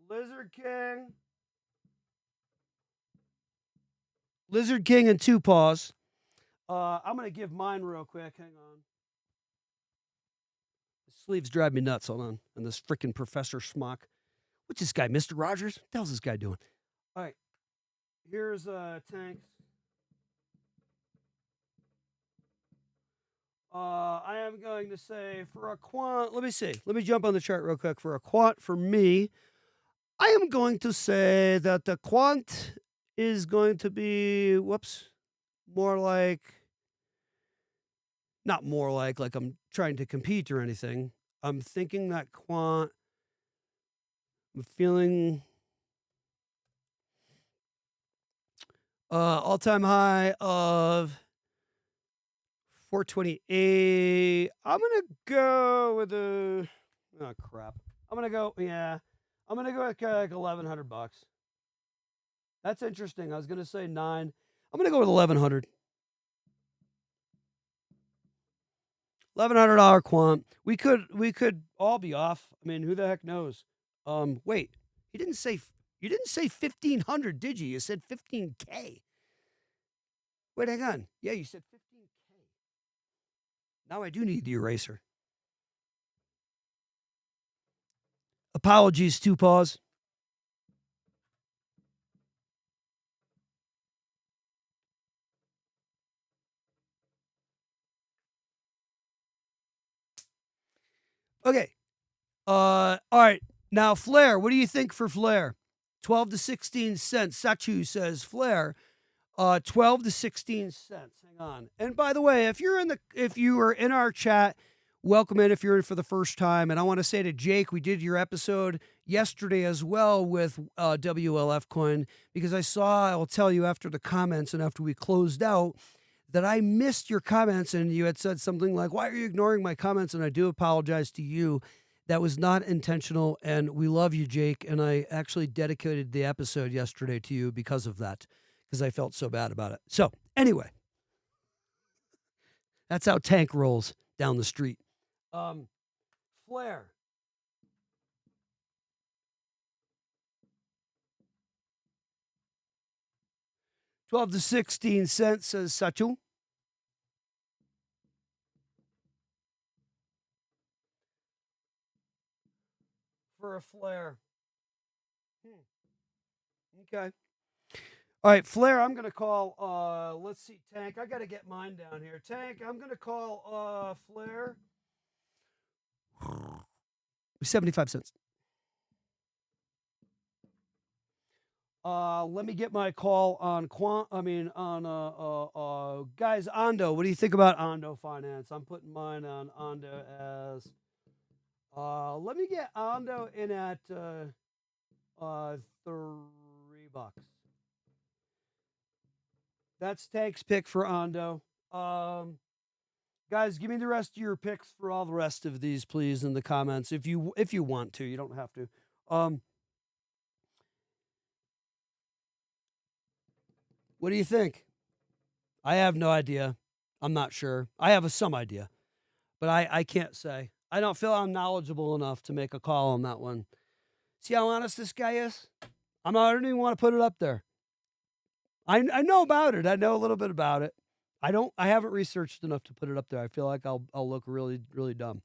Lizard King. Lizard King and 2 Paws. I'm going to give mine real quick. Hang on. The sleeves drive me nuts. Hold on. And this freaking Professor Schmuck. What's this guy, Mr. Rogers? What the hell's this guy doing? All right. Here's Tanks. I am going to say for a quant, let me see. Let me jump on the chart real quick. For a quant, for me, I am going to say that the quant is going to be, more like, not more like I'm trying to compete or anything. I'm thinking that quant, I'm feeling all-time high of 428. I'm going to go with a, oh, crap. I'm going to go, yeah. I'm going to go with like $1,100. That's interesting. I was going to say 9. I'm going to go with 1,100. $1,100 quant. We could all be off. I mean, who the heck knows? Wait. You didn't say 1,500, did you? You said 15K. Wait, hang on. Yeah, you said 15K. Now I do need the eraser. Apologies, 2 Paws. Okay. All right. Now, Flare, what do you think for Flare? 12 to 16 cents. Sachu says Flare, 12 to 16 cents. Hang on. And by the way, if you are in our chat, welcome in if you're in for the first time. And I want to say to Jake, we did your episode yesterday as well with WLF Coin, because I will tell you after the comments and after we closed out that I missed your comments, and you had said something like, why are you ignoring my comments? And I do apologize to you. That was not intentional, and we love you, Jake. And I actually dedicated the episode yesterday to you because of that, because I felt so bad about it. So anyway, that's how Tank rolls down the street. Flare. $12 to 16 cents, says Sachu. For a Flare. Okay. All right, Flare, I'm going to call, let's see, Tank. I got to get mine down here. Tank, I'm going to call Flare 75 cents. Let me get my call on guys, Ondo. What do you think about Ondo Finance? I'm putting mine on Ondo as, let me get Ondo in at $3. That's Tank's pick for Ondo. Guys, give me the rest of your picks for all the rest of these, please, in the comments. If you want to, you don't have to. What do you think? I have no idea. I'm not sure. I have some idea, but I can't say. I don't feel I'm knowledgeable enough to make a call on that one. See how honest this guy is? I don't even want to put it up there. I know about it. I know a little bit about it. I haven't researched enough to put it up there. I feel like I'll look really, really dumb.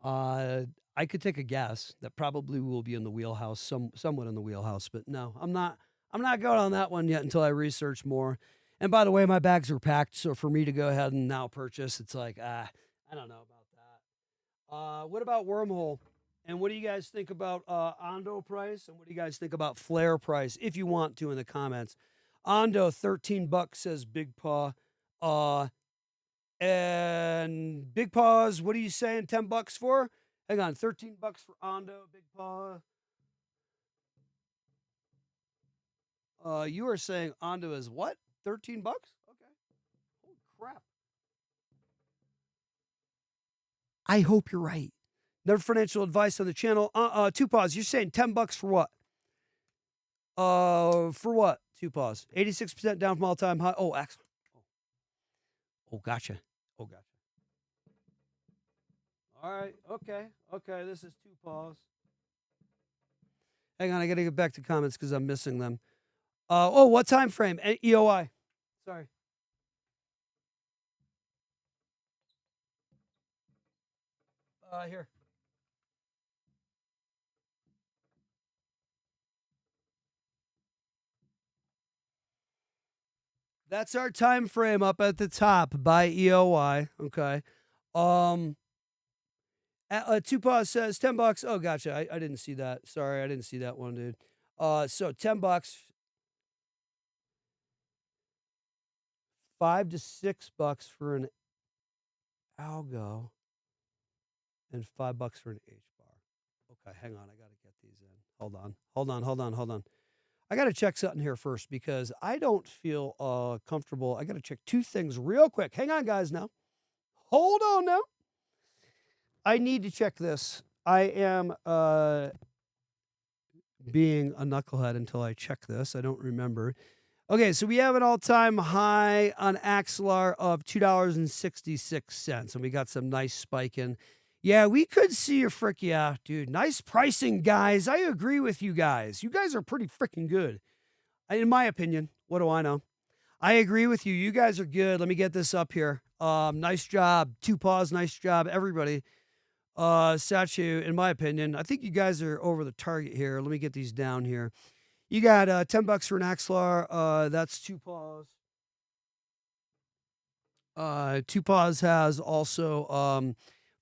I could take a guess that probably will be in the wheelhouse, somewhat in the wheelhouse, but no, I'm not going on that one yet until I research more. And by the way, my bags are packed, so for me to go ahead and now purchase, it's like, I don't know about that. What about Wormhole? And what do you guys think about Ondo price? And what do you guys think about Flare price? If you want to, in the comments. Ondo, $13, says Big Paw. And Big Paws, what are you saying? $10 for? Hang on, $13 for Ondo, Big Paw. You are saying Ondo is what? $13? Okay. Holy crap. I hope you're right. Never financial advice on the channel. 2 Paws, you're saying $10 for what? For what? 2 Paws. 86% down from all-time high. Oh, excellent. Oh, gotcha. All right. Okay. This is 2 Paws. Hang on. I got to get back to comments because I'm missing them. What time frame? EOI. Sorry. Here. That's our time frame up at the top by EOY. Okay. 2Paws says $10. Oh, gotcha. I didn't see that. Sorry, I didn't see that one, dude. So $10, $5 to $6 for an algo, and $5 for an H bar. Okay, hang on. I gotta get these in. Hold on. I gotta check something here first because I don't feel comfortable. I gotta check two things real quick. Hang on, guys. Now, hold on now. I need to check this. I am being a knucklehead until I check this. I don't remember. Okay, so we have an all-time high on Axelar of $2.66, and we got some nice spiking. Yeah, we could see a frick. Yeah, dude, nice pricing, guys. I agree with you guys. You guys are pretty freaking good, in my opinion. What do I know? I agree with you. You guys are good. Let me get this up here. Nice job. 2Paws, nice job, everybody. Sachu, in my opinion, I think you guys are over the target here. Let me get these down here. You got $10 for an Axelar. That's 2Paws. 2Paws has also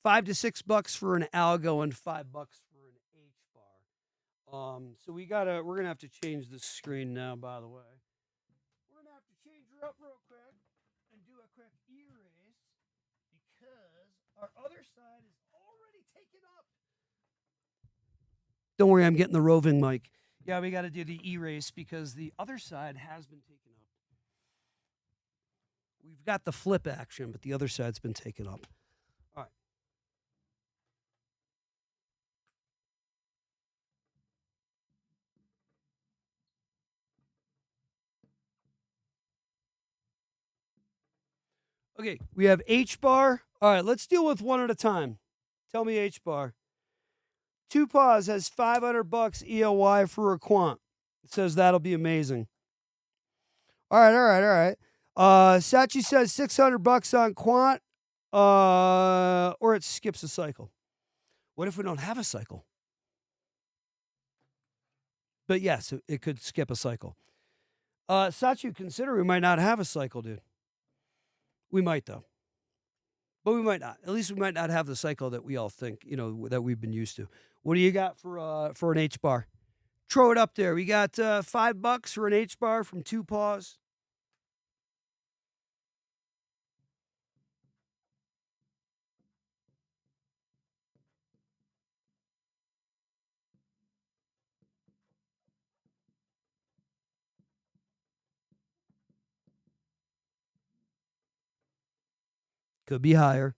$5 to $6 for an algo and $5 for an H bar. So we're gonna have to change the screen now. By the way, we're gonna have to change her up real quick and do a quick erase because our other side is already taken up. Don't worry, I'm getting the roving mic. Yeah, we got to do the erase because the other side has been taken up. We've got the flip action, but the other side's been taken up. All right. Okay, we have H bar. All right, let's deal with one at a time. Tell me H bar. 2Paws has $500 EOY for a quant. It says that'll be amazing. All right. Sachi says $600 on quant, or it skips a cycle. What if we don't have a cycle? But yes, it could skip a cycle. Sachi, consider we might not have a cycle, dude. We might though, but we might not. At least we might not have the cycle that we all think, that we've been used to. What do you got for an H bar? Throw it up there. We got $5 for an H bar from 2Paws. Could be higher.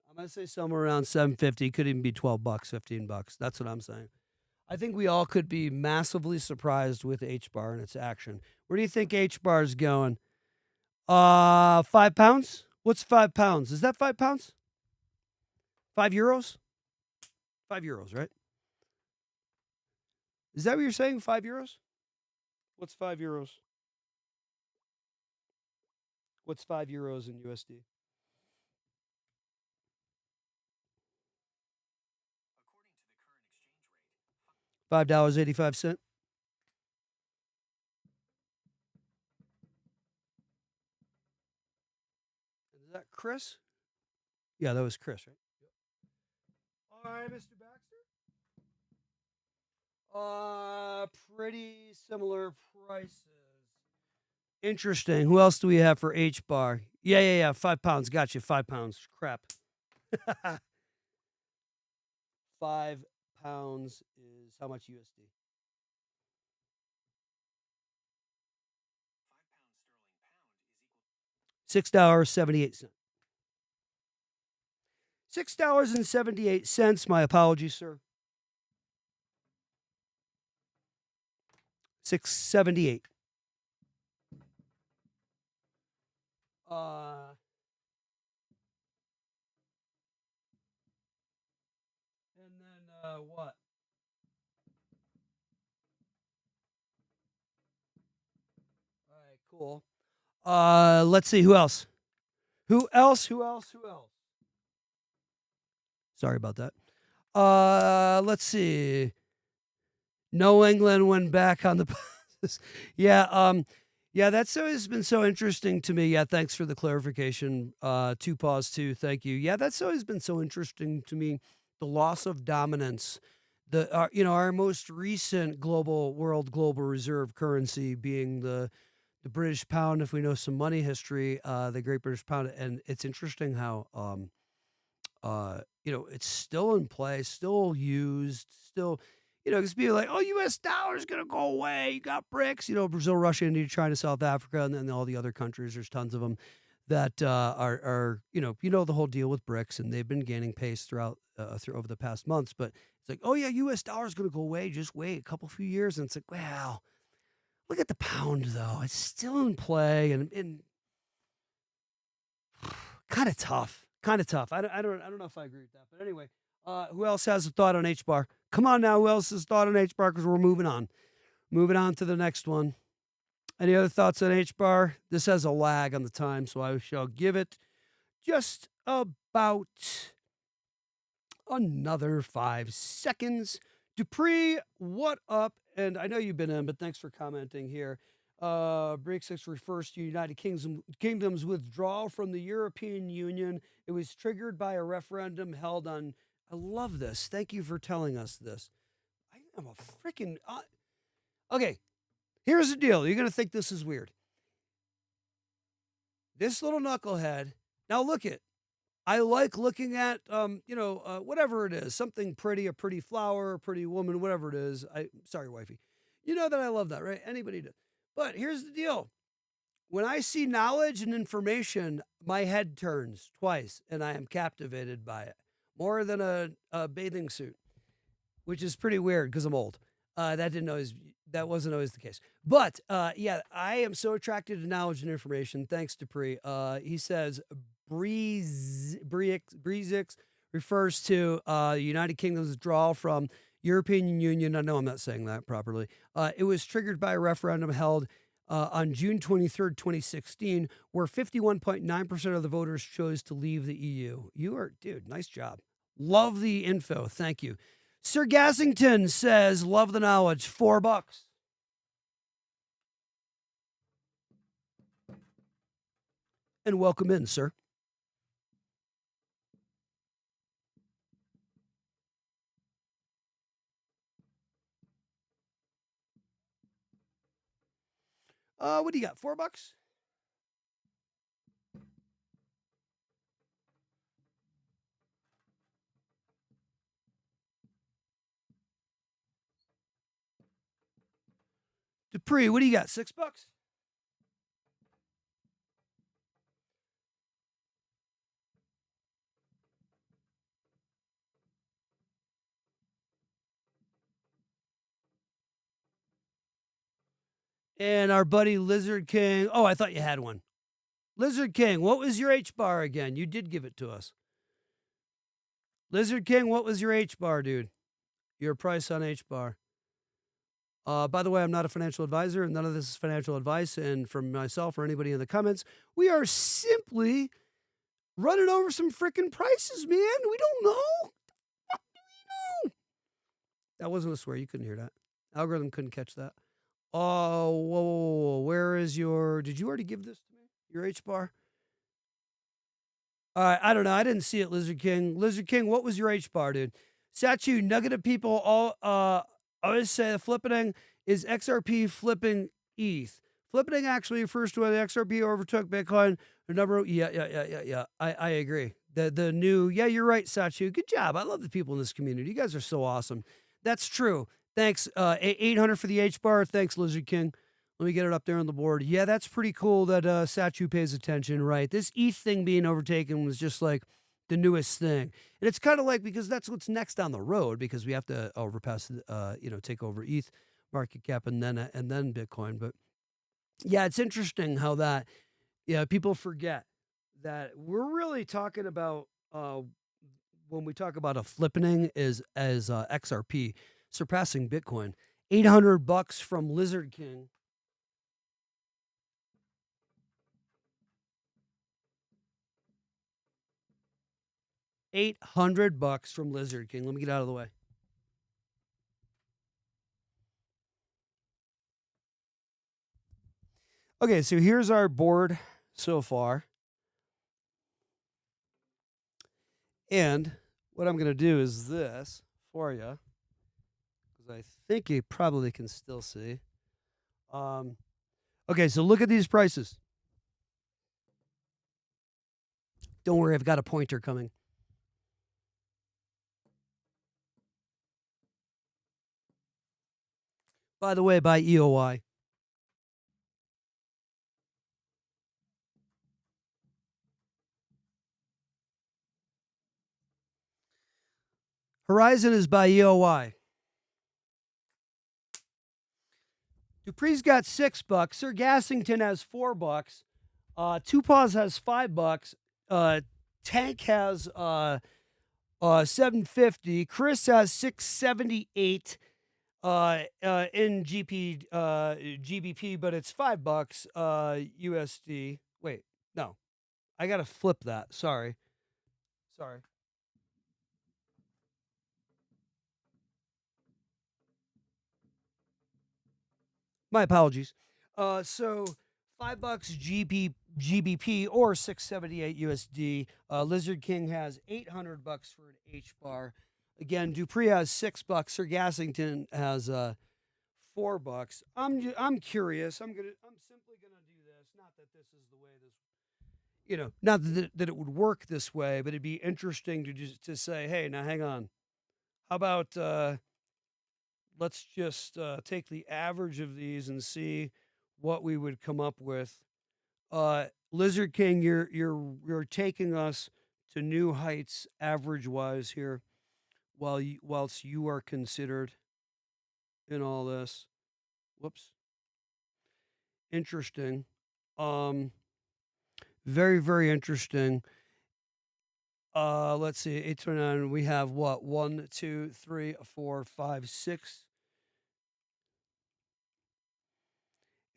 I'm gonna say somewhere around 750. Could even be $12, $15. That's what I'm saying. I think we all could be massively surprised with H bar and its action. Where do you think H bar is going? 5 pounds? What's 5 pounds? Is that 5 pounds? 5 euros? 5 euros, right? Is that what you're saying? 5 euros? What's 5 euros? What's 5 euros in USD? $5.85. Is that Chris? Yeah, that was Chris, right? All right, Mr. Baxter. Pretty similar prices. Interesting. Who else do we have for H bar? Yeah. 5 pounds. Got you. 5 pounds. Crap. 5 pounds is how much USD? $6.78. $6.78. My apologies, sir. 678. And then what? All right, cool. Let's see. Who else? Who else? Sorry about that. Let's see. New England went back on the yeah, yeah, that's always been so interesting to me. Yeah, thanks for the clarification. 2 thank you. Yeah, that's always been so interesting to me. The loss of dominance. Our most recent global reserve currency being the British pound, if we know some money history, the Great British Pound. And it's interesting how it's still in play, still used, still, because people are like, oh, US dollar is going to go away. You got BRICS, Brazil, Russia, India, China, South Africa, and then all the other countries. There's tons of them that are the whole deal with BRICS, and they've been gaining pace throughout over the past months. But it's like, oh yeah, US dollar is going to go away. Just wait a few years, and it's like, wow, look at the pound though. It's still in play, and kind of tough. I don't know if I agree with that. But anyway, who else has a thought on H-bar? Come on now, who else has a thought on H-bar? Because we're moving on. Moving on to the next one. Any other thoughts on H-bar? This has a lag on the time, so I shall give it just about another 5 seconds. Dupree, what up? And I know you've been in, but thanks for commenting here. Brexit refers to United Kingdom's withdrawal from the European Union. It was triggered by a referendum held on. I love this. Thank you for telling us this. I am a freaking. Okay, here's the deal. You're going to think this is weird. This little knucklehead. Now look it. I like looking at, whatever it is, something pretty, a pretty flower, a pretty woman, whatever it is. Sorry, wifey. You know that I love that, right? Anybody does. But here's the deal. When I see knowledge and information, my head turns twice, and I am captivated by it. More than a bathing suit, which is pretty weird because I'm old. That wasn't always the case. But, yeah, I am so attracted to knowledge and information. Thanks, Dupree. He says Brexit refers to the United Kingdom's withdrawal from European Union. I know I'm not saying that properly. It was triggered by a referendum held on June 23rd, 2016, where 51.9% of the voters chose to leave the EU. Dude, nice job. Love the info. Thank you. Sir Gassington says, love the knowledge. $4. And welcome in, sir. What do you got? $4? Dupree, what do you got? $6? And our buddy Lizard King. Oh, I thought you had one. Lizard King, what was your H bar again? You did give it to us. Lizard King, what was your H bar, dude? Your price on H bar. By the way, I'm not a financial advisor, and none of this is financial advice. And from myself or anybody in the comments, we are simply running over some freaking prices, man. We don't know. What do we know? That wasn't a swear. You couldn't hear that. Algorithm couldn't catch that. Oh, whoa. Where is your... Did you already give this to me? Your H bar? All right, I don't know. I didn't see it, Lizard King. Lizard King, what was your H bar, dude? Satu, nugget of people I always say the flippening is XRP flipping ETH. Flippening actually refers to when the XRP overtook Bitcoin. The number, yeah. I agree. The new, yeah, you're right, Satu. Good job. I love the people in this community. You guys are so awesome. That's true. Thanks, 800 for the H bar. Thanks, Lizard King. Let me get it up there on the board. Yeah, that's pretty cool that Satu pays attention, right? This ETH thing being overtaken was just like the newest thing. And it's kind of like, because that's what's next down the road, because we have to overpass, take over ETH market cap and then Bitcoin. But yeah, it's interesting how that, people forget that we're really talking about, when we talk about a flippening as XRP surpassing Bitcoin. $800 from Lizard King. $800 from Lizard King. Let me get out of the way. Okay, so here's our board so far. And what I'm going to do is this for you, because I think you probably can still see. Okay, so look at these prices. Don't worry, I've got a pointer coming. By the way, by EOI. Horizon is by EOI. Dupree's got $6. Sir Gassington has $4. Two Paws has $5. Tank has $7.50. Chris has $6.78 in GBP, but it's $5 USD. Wait, no, I gotta flip that. Sorry. My apologies. So $5 GBP or $6.78 USD. Lizard King has $800 for an H bar. Again, Dupree has $6. Sir Gassington has $4. I'm curious. I'm simply gonna do this. Not that this is the way this, not that it would work this way, but it'd be interesting to say, hey, now hang on. How about let's just take the average of these and see what we would come up with. Lizard King, you're taking us to new heights average wise here, whilst you are considered in all this. Whoops. Interesting. Very, very interesting. Let's see, 829. We have what? 1, 2, 3, 4, 5, 6.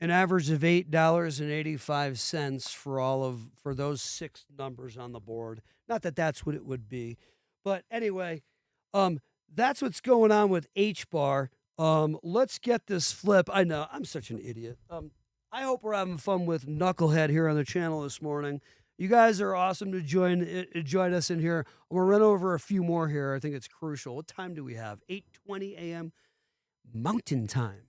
An average of $8.85 for those 6 numbers on the board. Not that that's what it would be, but anyway, that's what's going on with H bar. Let's get this flip. I know I'm such an idiot. I hope we're having fun with Knucklehead here on the channel this morning. You guys are awesome to join us in here. I'm gonna run over a few more here. I think it's crucial. What time do we have? 8:20 a.m. Mountain Time.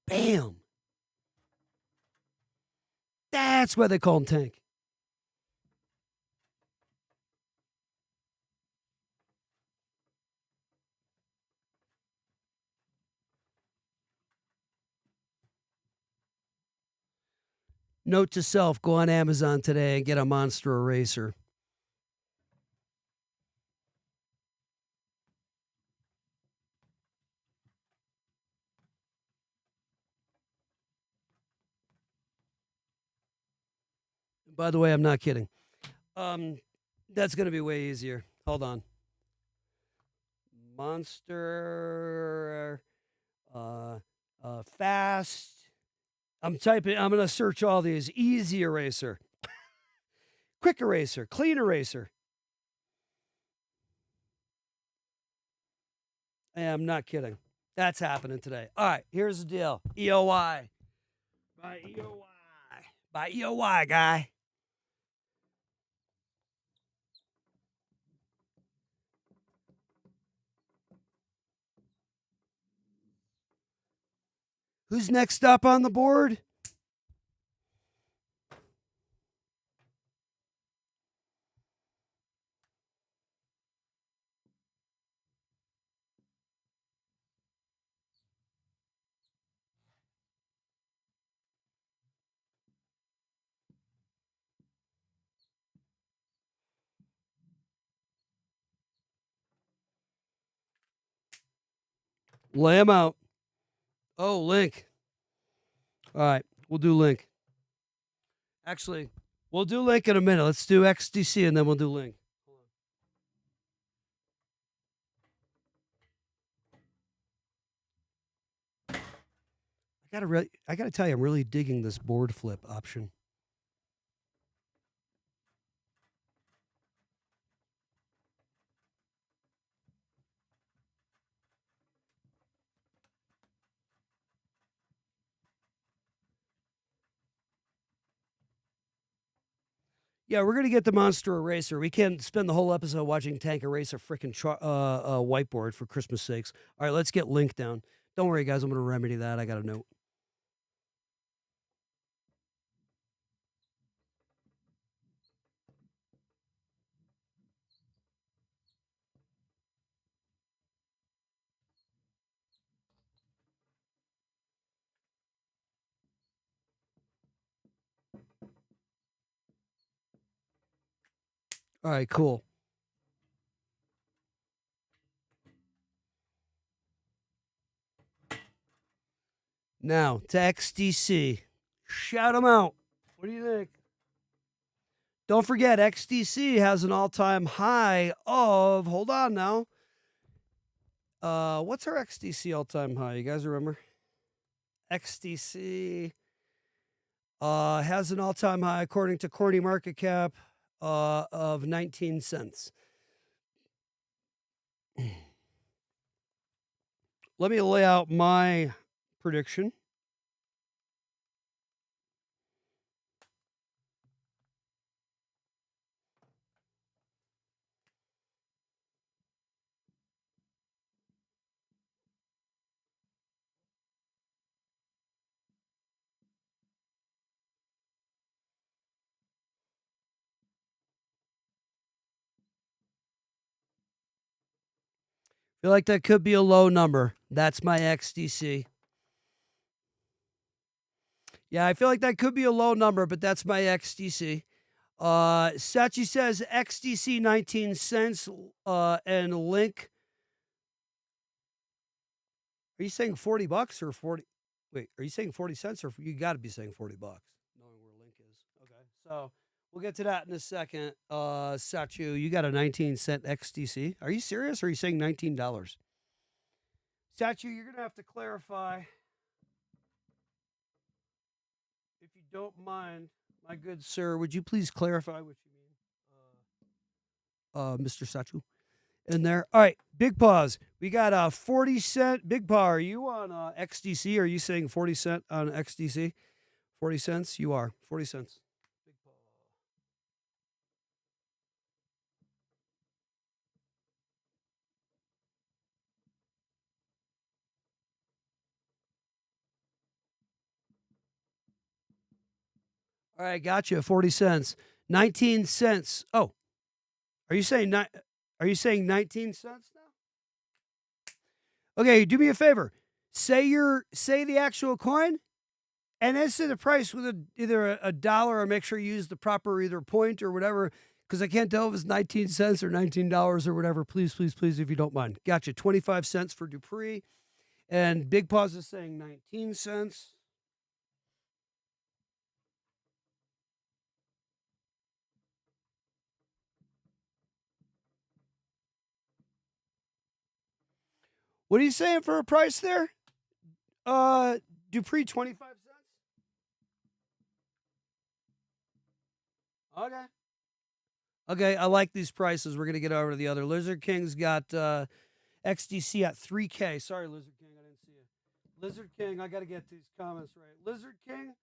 Bam. That's why they call him Tank. Note to self, go on Amazon today and get a Monster Eraser. By the way, I'm not kidding. That's going to be way easier. Hold on. Monster fast. I'm going to search all these. Easy eraser. Quick eraser. Clean eraser. I'm not kidding. That's happening today. All right, here's the deal. EOI. By EOI. By EOI, guy. Who's next up on the board? Lay him out. Oh, Link. All right, we'll do Link. Actually, we'll do Link in a minute. Let's do XDC and then we'll do Link. I gotta tell you, I'm really digging this board flip option. Yeah, we're gonna get the monster eraser. We can't spend the whole episode watching Tank erase a freaking whiteboard for Christmas sakes. All right, let's get Link down. Don't worry, guys. I'm gonna remedy that. I got a note. All right, cool. Now to XDC. Shout them out. What do you think? Don't forget, XDC has an all-time high of, hold on now. What's our XDC all-time high? You guys remember? XDC has an all-time high, according to Corny Market Cap, of 19 cents. Let me lay out my prediction. Feel like that could be a low number. That's my XDC. Yeah, I feel like that could be a low number, but that's my XDC. Sachi says XDC 19 cents and Link. Are you saying $40 or 40? Wait, are you saying 40 cents or you got to be saying $40, knowing where Link is? Okay, so we'll get to that in a second. Sachu, you got a 19-cent XDC. Are you serious or are you saying $19? Sachu, you're going to have to clarify. If you don't mind, my good sir, would you please clarify what you mean, Mr. Sachu? In there. All right, Big Paws. We got a 40 cent. Big Paw, are you on XDC? Are you saying 40 cent on XDC? 40 cents? You are. 40 cents. Big Paw. All right, gotcha. 40 cents. 19 cents. Oh, are you saying 19 cents now? Okay, do me a favor. Say the actual coin, and then say the price with either a dollar or make sure you use the proper either point or whatever, because I can't tell if it's 19 cents or $19 or whatever. Please, please, please, if you don't mind. Gotcha. 25 cents for Dupree, and Big Paws is saying 19 cents. What are you saying for a price there? Dupree, 25 cents? Okay. Okay, I like these prices. We're going to get over to the other. Lizard King's got XDC at 3K. Sorry, Lizard King, I didn't see you. Lizard King, I got to get these comments right. Lizard King?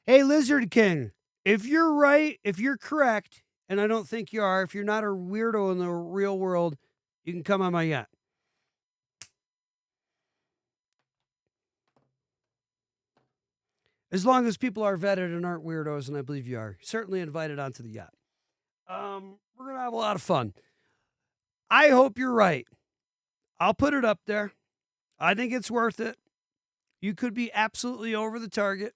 Hey, Lizard King, if you're right, if you're correct, and I don't think you are, if you're not a weirdo in the real world, you can come on my yacht. As long as people are vetted and aren't weirdos, and I believe you are, certainly invited onto the yacht. We're going to have a lot of fun. I hope you're right. I'll put it up there. I think it's worth it. You could be absolutely over the target.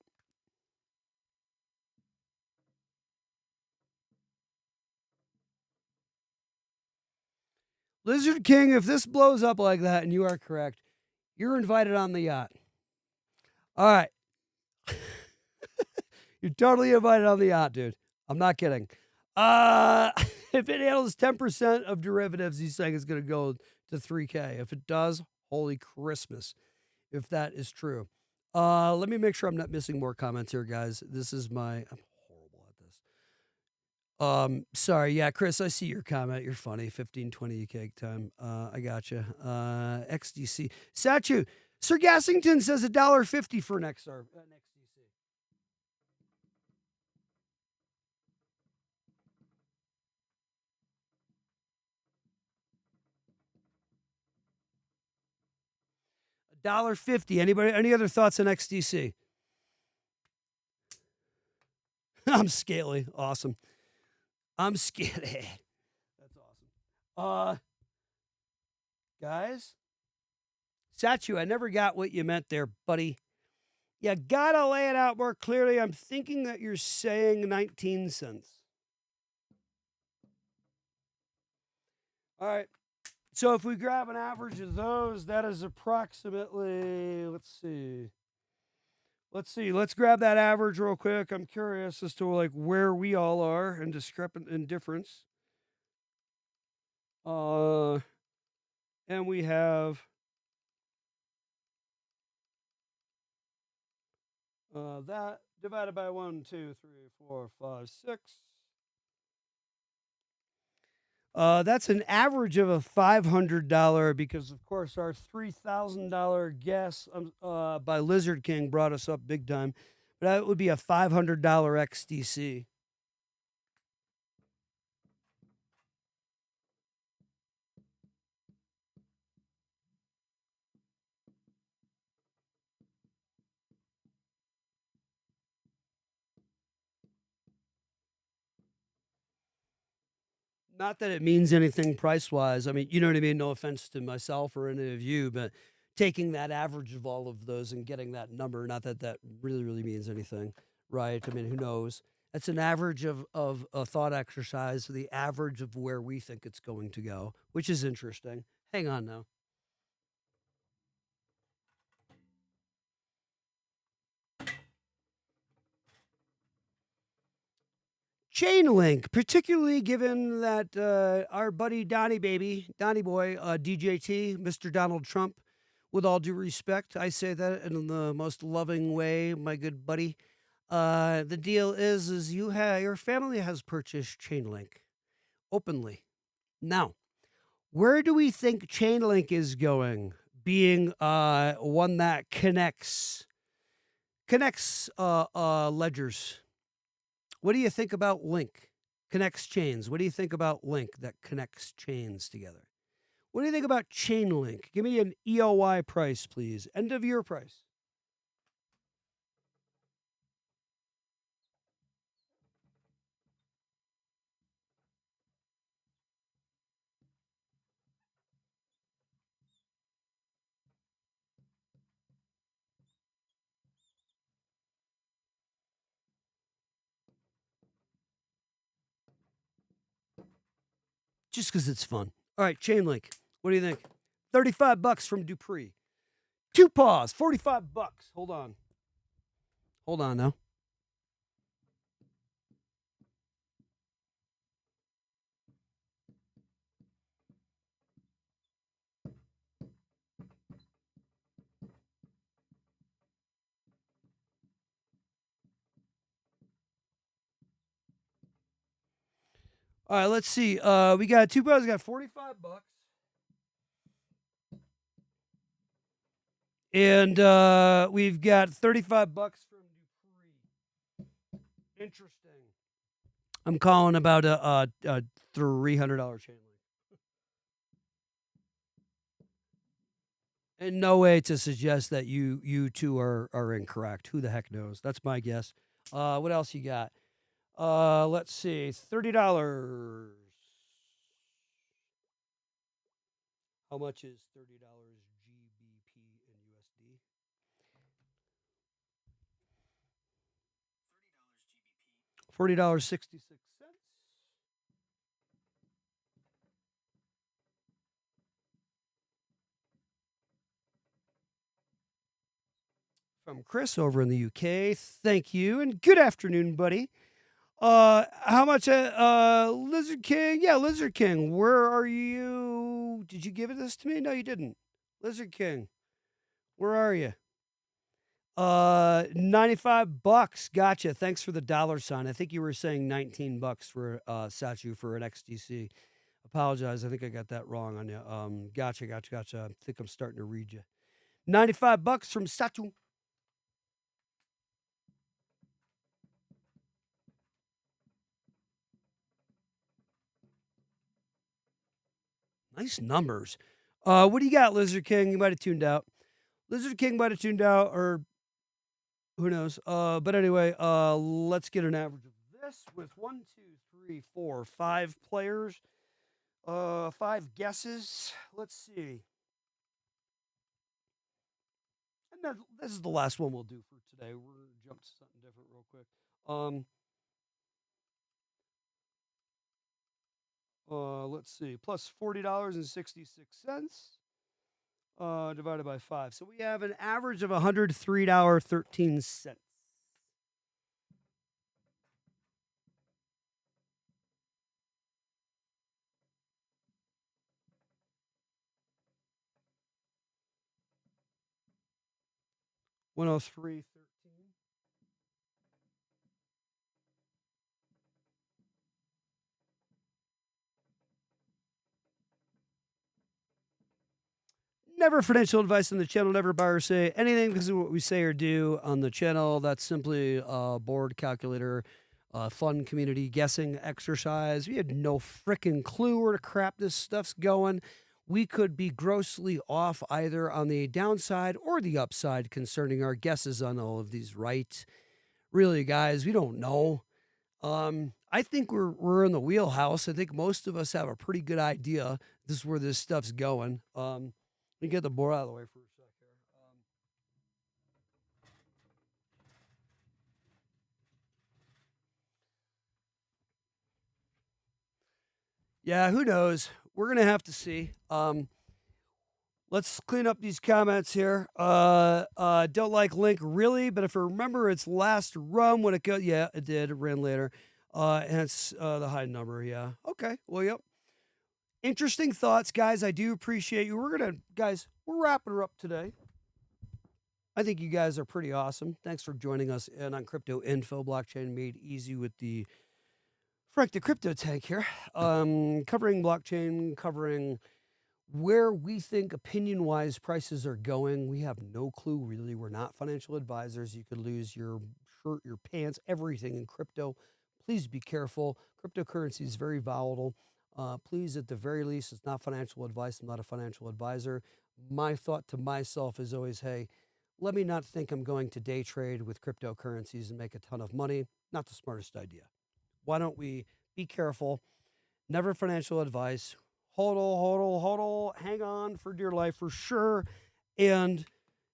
Lizard King, if this blows up like that and you are correct, you're invited on the yacht. All right. You're totally invited on the yacht, dude. I'm not kidding. If it handles 10% of derivatives, he's saying it's going to go to 3K. If it does, holy Christmas, if that is true. Let me make sure I'm not missing more comments here, guys. This is I'm horrible at this. Sorry. Yeah, Chris, I see your comment. You're funny. 1520 cake time. I gotcha. XDC. Satu. Sir Gassington says $1.50 for an XDC. $1.50. Anybody? Any other thoughts on XDC? I'm scaly. Awesome. I'm scaly. That's awesome. Guys, Satu, I never got what you meant there, buddy. You gotta lay it out more clearly. I'm thinking that you're saying 19 cents. All right. So if we grab an average of those, that is approximately, let's see. Let's grab that average real quick. I'm curious as to like where we all are in difference. And we have that divided by 1, 2, 3, 4, 5, 6. That's an average of a $500 because, of course, our $3,000 guess by Lizard King brought us up big time. But that would be a $500 XDC. Not that it means anything price-wise. I mean, you know what I mean? No offense to myself or any of you, but taking that average of all of those and getting that number, not that that really means anything, right? I mean, who knows? That's an average of a thought exercise, the average of where we think it's going to go, which is interesting. Hang on now. Chainlink, particularly given that our buddy Donnie Boy, DJT, Mr. Donald Trump, with all due respect, I say that in the most loving way, my good buddy. The deal is your family has purchased Chainlink openly. Now, where do we think Chainlink is going? Being one that connects ledgers. What do you think about Link? Connects chains. What do you think about Link that connects chains together? What do you think about Chainlink? Give me an EOY price, please. End of year price. Just because it's fun. All right, Chainlink. What do you think? $35 from Dupree. Two paws, $45. Hold on now. All right, let's see. We got two paws. We got $45. And we've got $35 from Dupree. Interesting. I'm calling about a $300 chain link. And no way to suggest that you two are incorrect. Who the heck knows? That's my guess. What else you got? Let's see. $30. How much is $30 GBP in USD? $40.66. From Chris over in the UK. Thank you and good afternoon, buddy. How much Lizard King? Yeah, Lizard King. Where are you Did you give this to me? No, you didn't. Lizard King, where are you? 95 bucks. Gotcha. Thanks for the $sign. I think you were saying 19 bucks for Satu for an XDC. Apologize. I think I got that wrong on you. Gotcha. I think I'm starting to read you. 95 bucks from Satu. Nice numbers. What do you got, Lizard King? You might have tuned out. Lizard King might have tuned out, or who knows? But anyway, let's get an average of this with 1, 2, 3, 4, 5 players. 5 guesses. Let's see. And this is the last one we'll do for today. We're going to jump to something different real quick. Let's see. Plus $40.66 divided by 5. So we have an average of $103.13. $103.13. Never financial advice on the channel. Never buy or say anything because of what we say or do on the channel. That's simply a board calculator, fun community guessing exercise. We had no freaking clue where the crap this stuff's going. We could be grossly off either on the downside or the upside concerning our guesses on all of these, right? Really, guys, we don't know. I think we're in the wheelhouse. I think most of us have a pretty good idea this is where this stuff's going. Let me get the board out of the way for a sec here. Yeah, who knows? We're going to have to see. Let's clean up these comments here. Don't like link, really? But if I remember its last run when it got, yeah, it did. It ran later. And it's the high number, yeah. Okay, well, yep. Interesting thoughts, guys. I do appreciate you. We're wrapping her up today. I think you guys are pretty awesome. Thanks for joining us in on Crypto Info, Blockchain Made Easy with the Frank the Crypto Tank here. Covering blockchain, covering where we think opinion-wise prices are going. We have no clue, really. We're not financial advisors. You could lose your shirt, your pants, everything in crypto. Please be careful. Cryptocurrency is very volatile. Please, at the very least, it's not financial advice. I'm not a financial advisor. My thought to myself is always, hey, let me not think I'm going to day trade with cryptocurrencies and make a ton of money. Not the smartest idea. Why don't we be careful? Never financial advice. Hodl, hang on for dear life for sure. And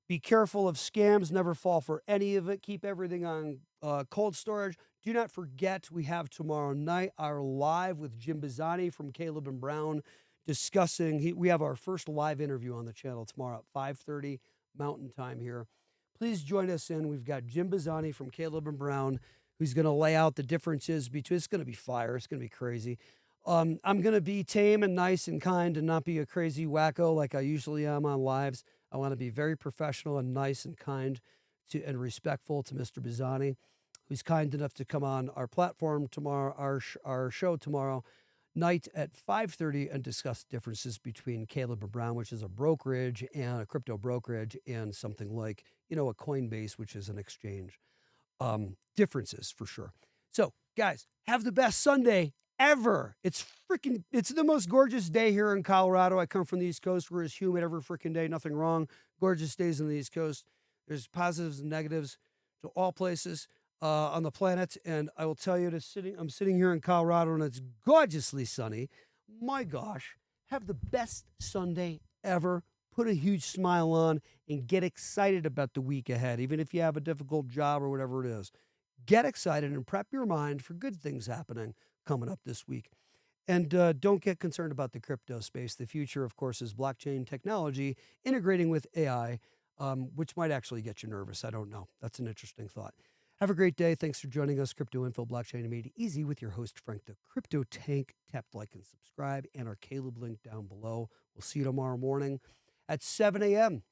be careful of scams. Never fall for any of it. Keep everything on cold storage. Do not forget, we have tomorrow night our live with Jim Bizzani from Caleb and Brown discussing. We have our first live interview on the channel tomorrow at 5:30 Mountain Time here. Please join us in. We've got Jim Bizzani from Caleb and Brown, who's going to lay out the differences between. It's going to be fire. It's going to be crazy. I'm going to be tame and nice and kind and not be a crazy wacko like I usually am on lives. I want to be very professional and nice and kind and respectful to Mr. Bizzani, who's kind enough to come on our platform tomorrow, our show tomorrow night at 5:30 and discuss differences between Caleb and Brown, which is a brokerage and a crypto brokerage, and something like, a Coinbase, which is an exchange. Differences for sure. So, guys, have the best Sunday ever. It's the most gorgeous day here in Colorado. I come from the East Coast where it's humid every freaking day. Nothing wrong. Gorgeous days on the East Coast. There's positives and negatives to all places on the planet. And I will tell you, I'm sitting here in Colorado and it's gorgeously sunny. My gosh, have the best Sunday ever. Put a huge smile on and get excited about the week ahead, even if you have a difficult job or whatever it is. Get excited and prep your mind for good things happening coming up this week. And don't get concerned about the crypto space. The future, of course, is blockchain technology integrating with AI, which might actually get you nervous. I don't know. That's an interesting thought. Have Have a great day. Thanks for joining us. Crypto Info Blockchain Made Easy with your host, Frank the Crypto Tank. Tap like and subscribe and our Caleb link down below. We'll see you tomorrow morning at 7 a.m.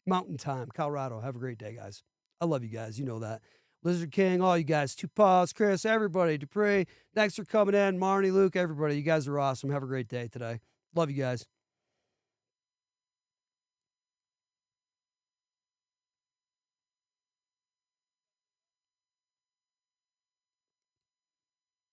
Mountain Time, Colorado. Have a great day, guys. I love you guys. You know that. Lizard King, all you guys, Two Paws, Chris, everybody, Dupree, thanks for coming in. Marnie, Luke, everybody. You guys are awesome. Have a great day today. Love you guys.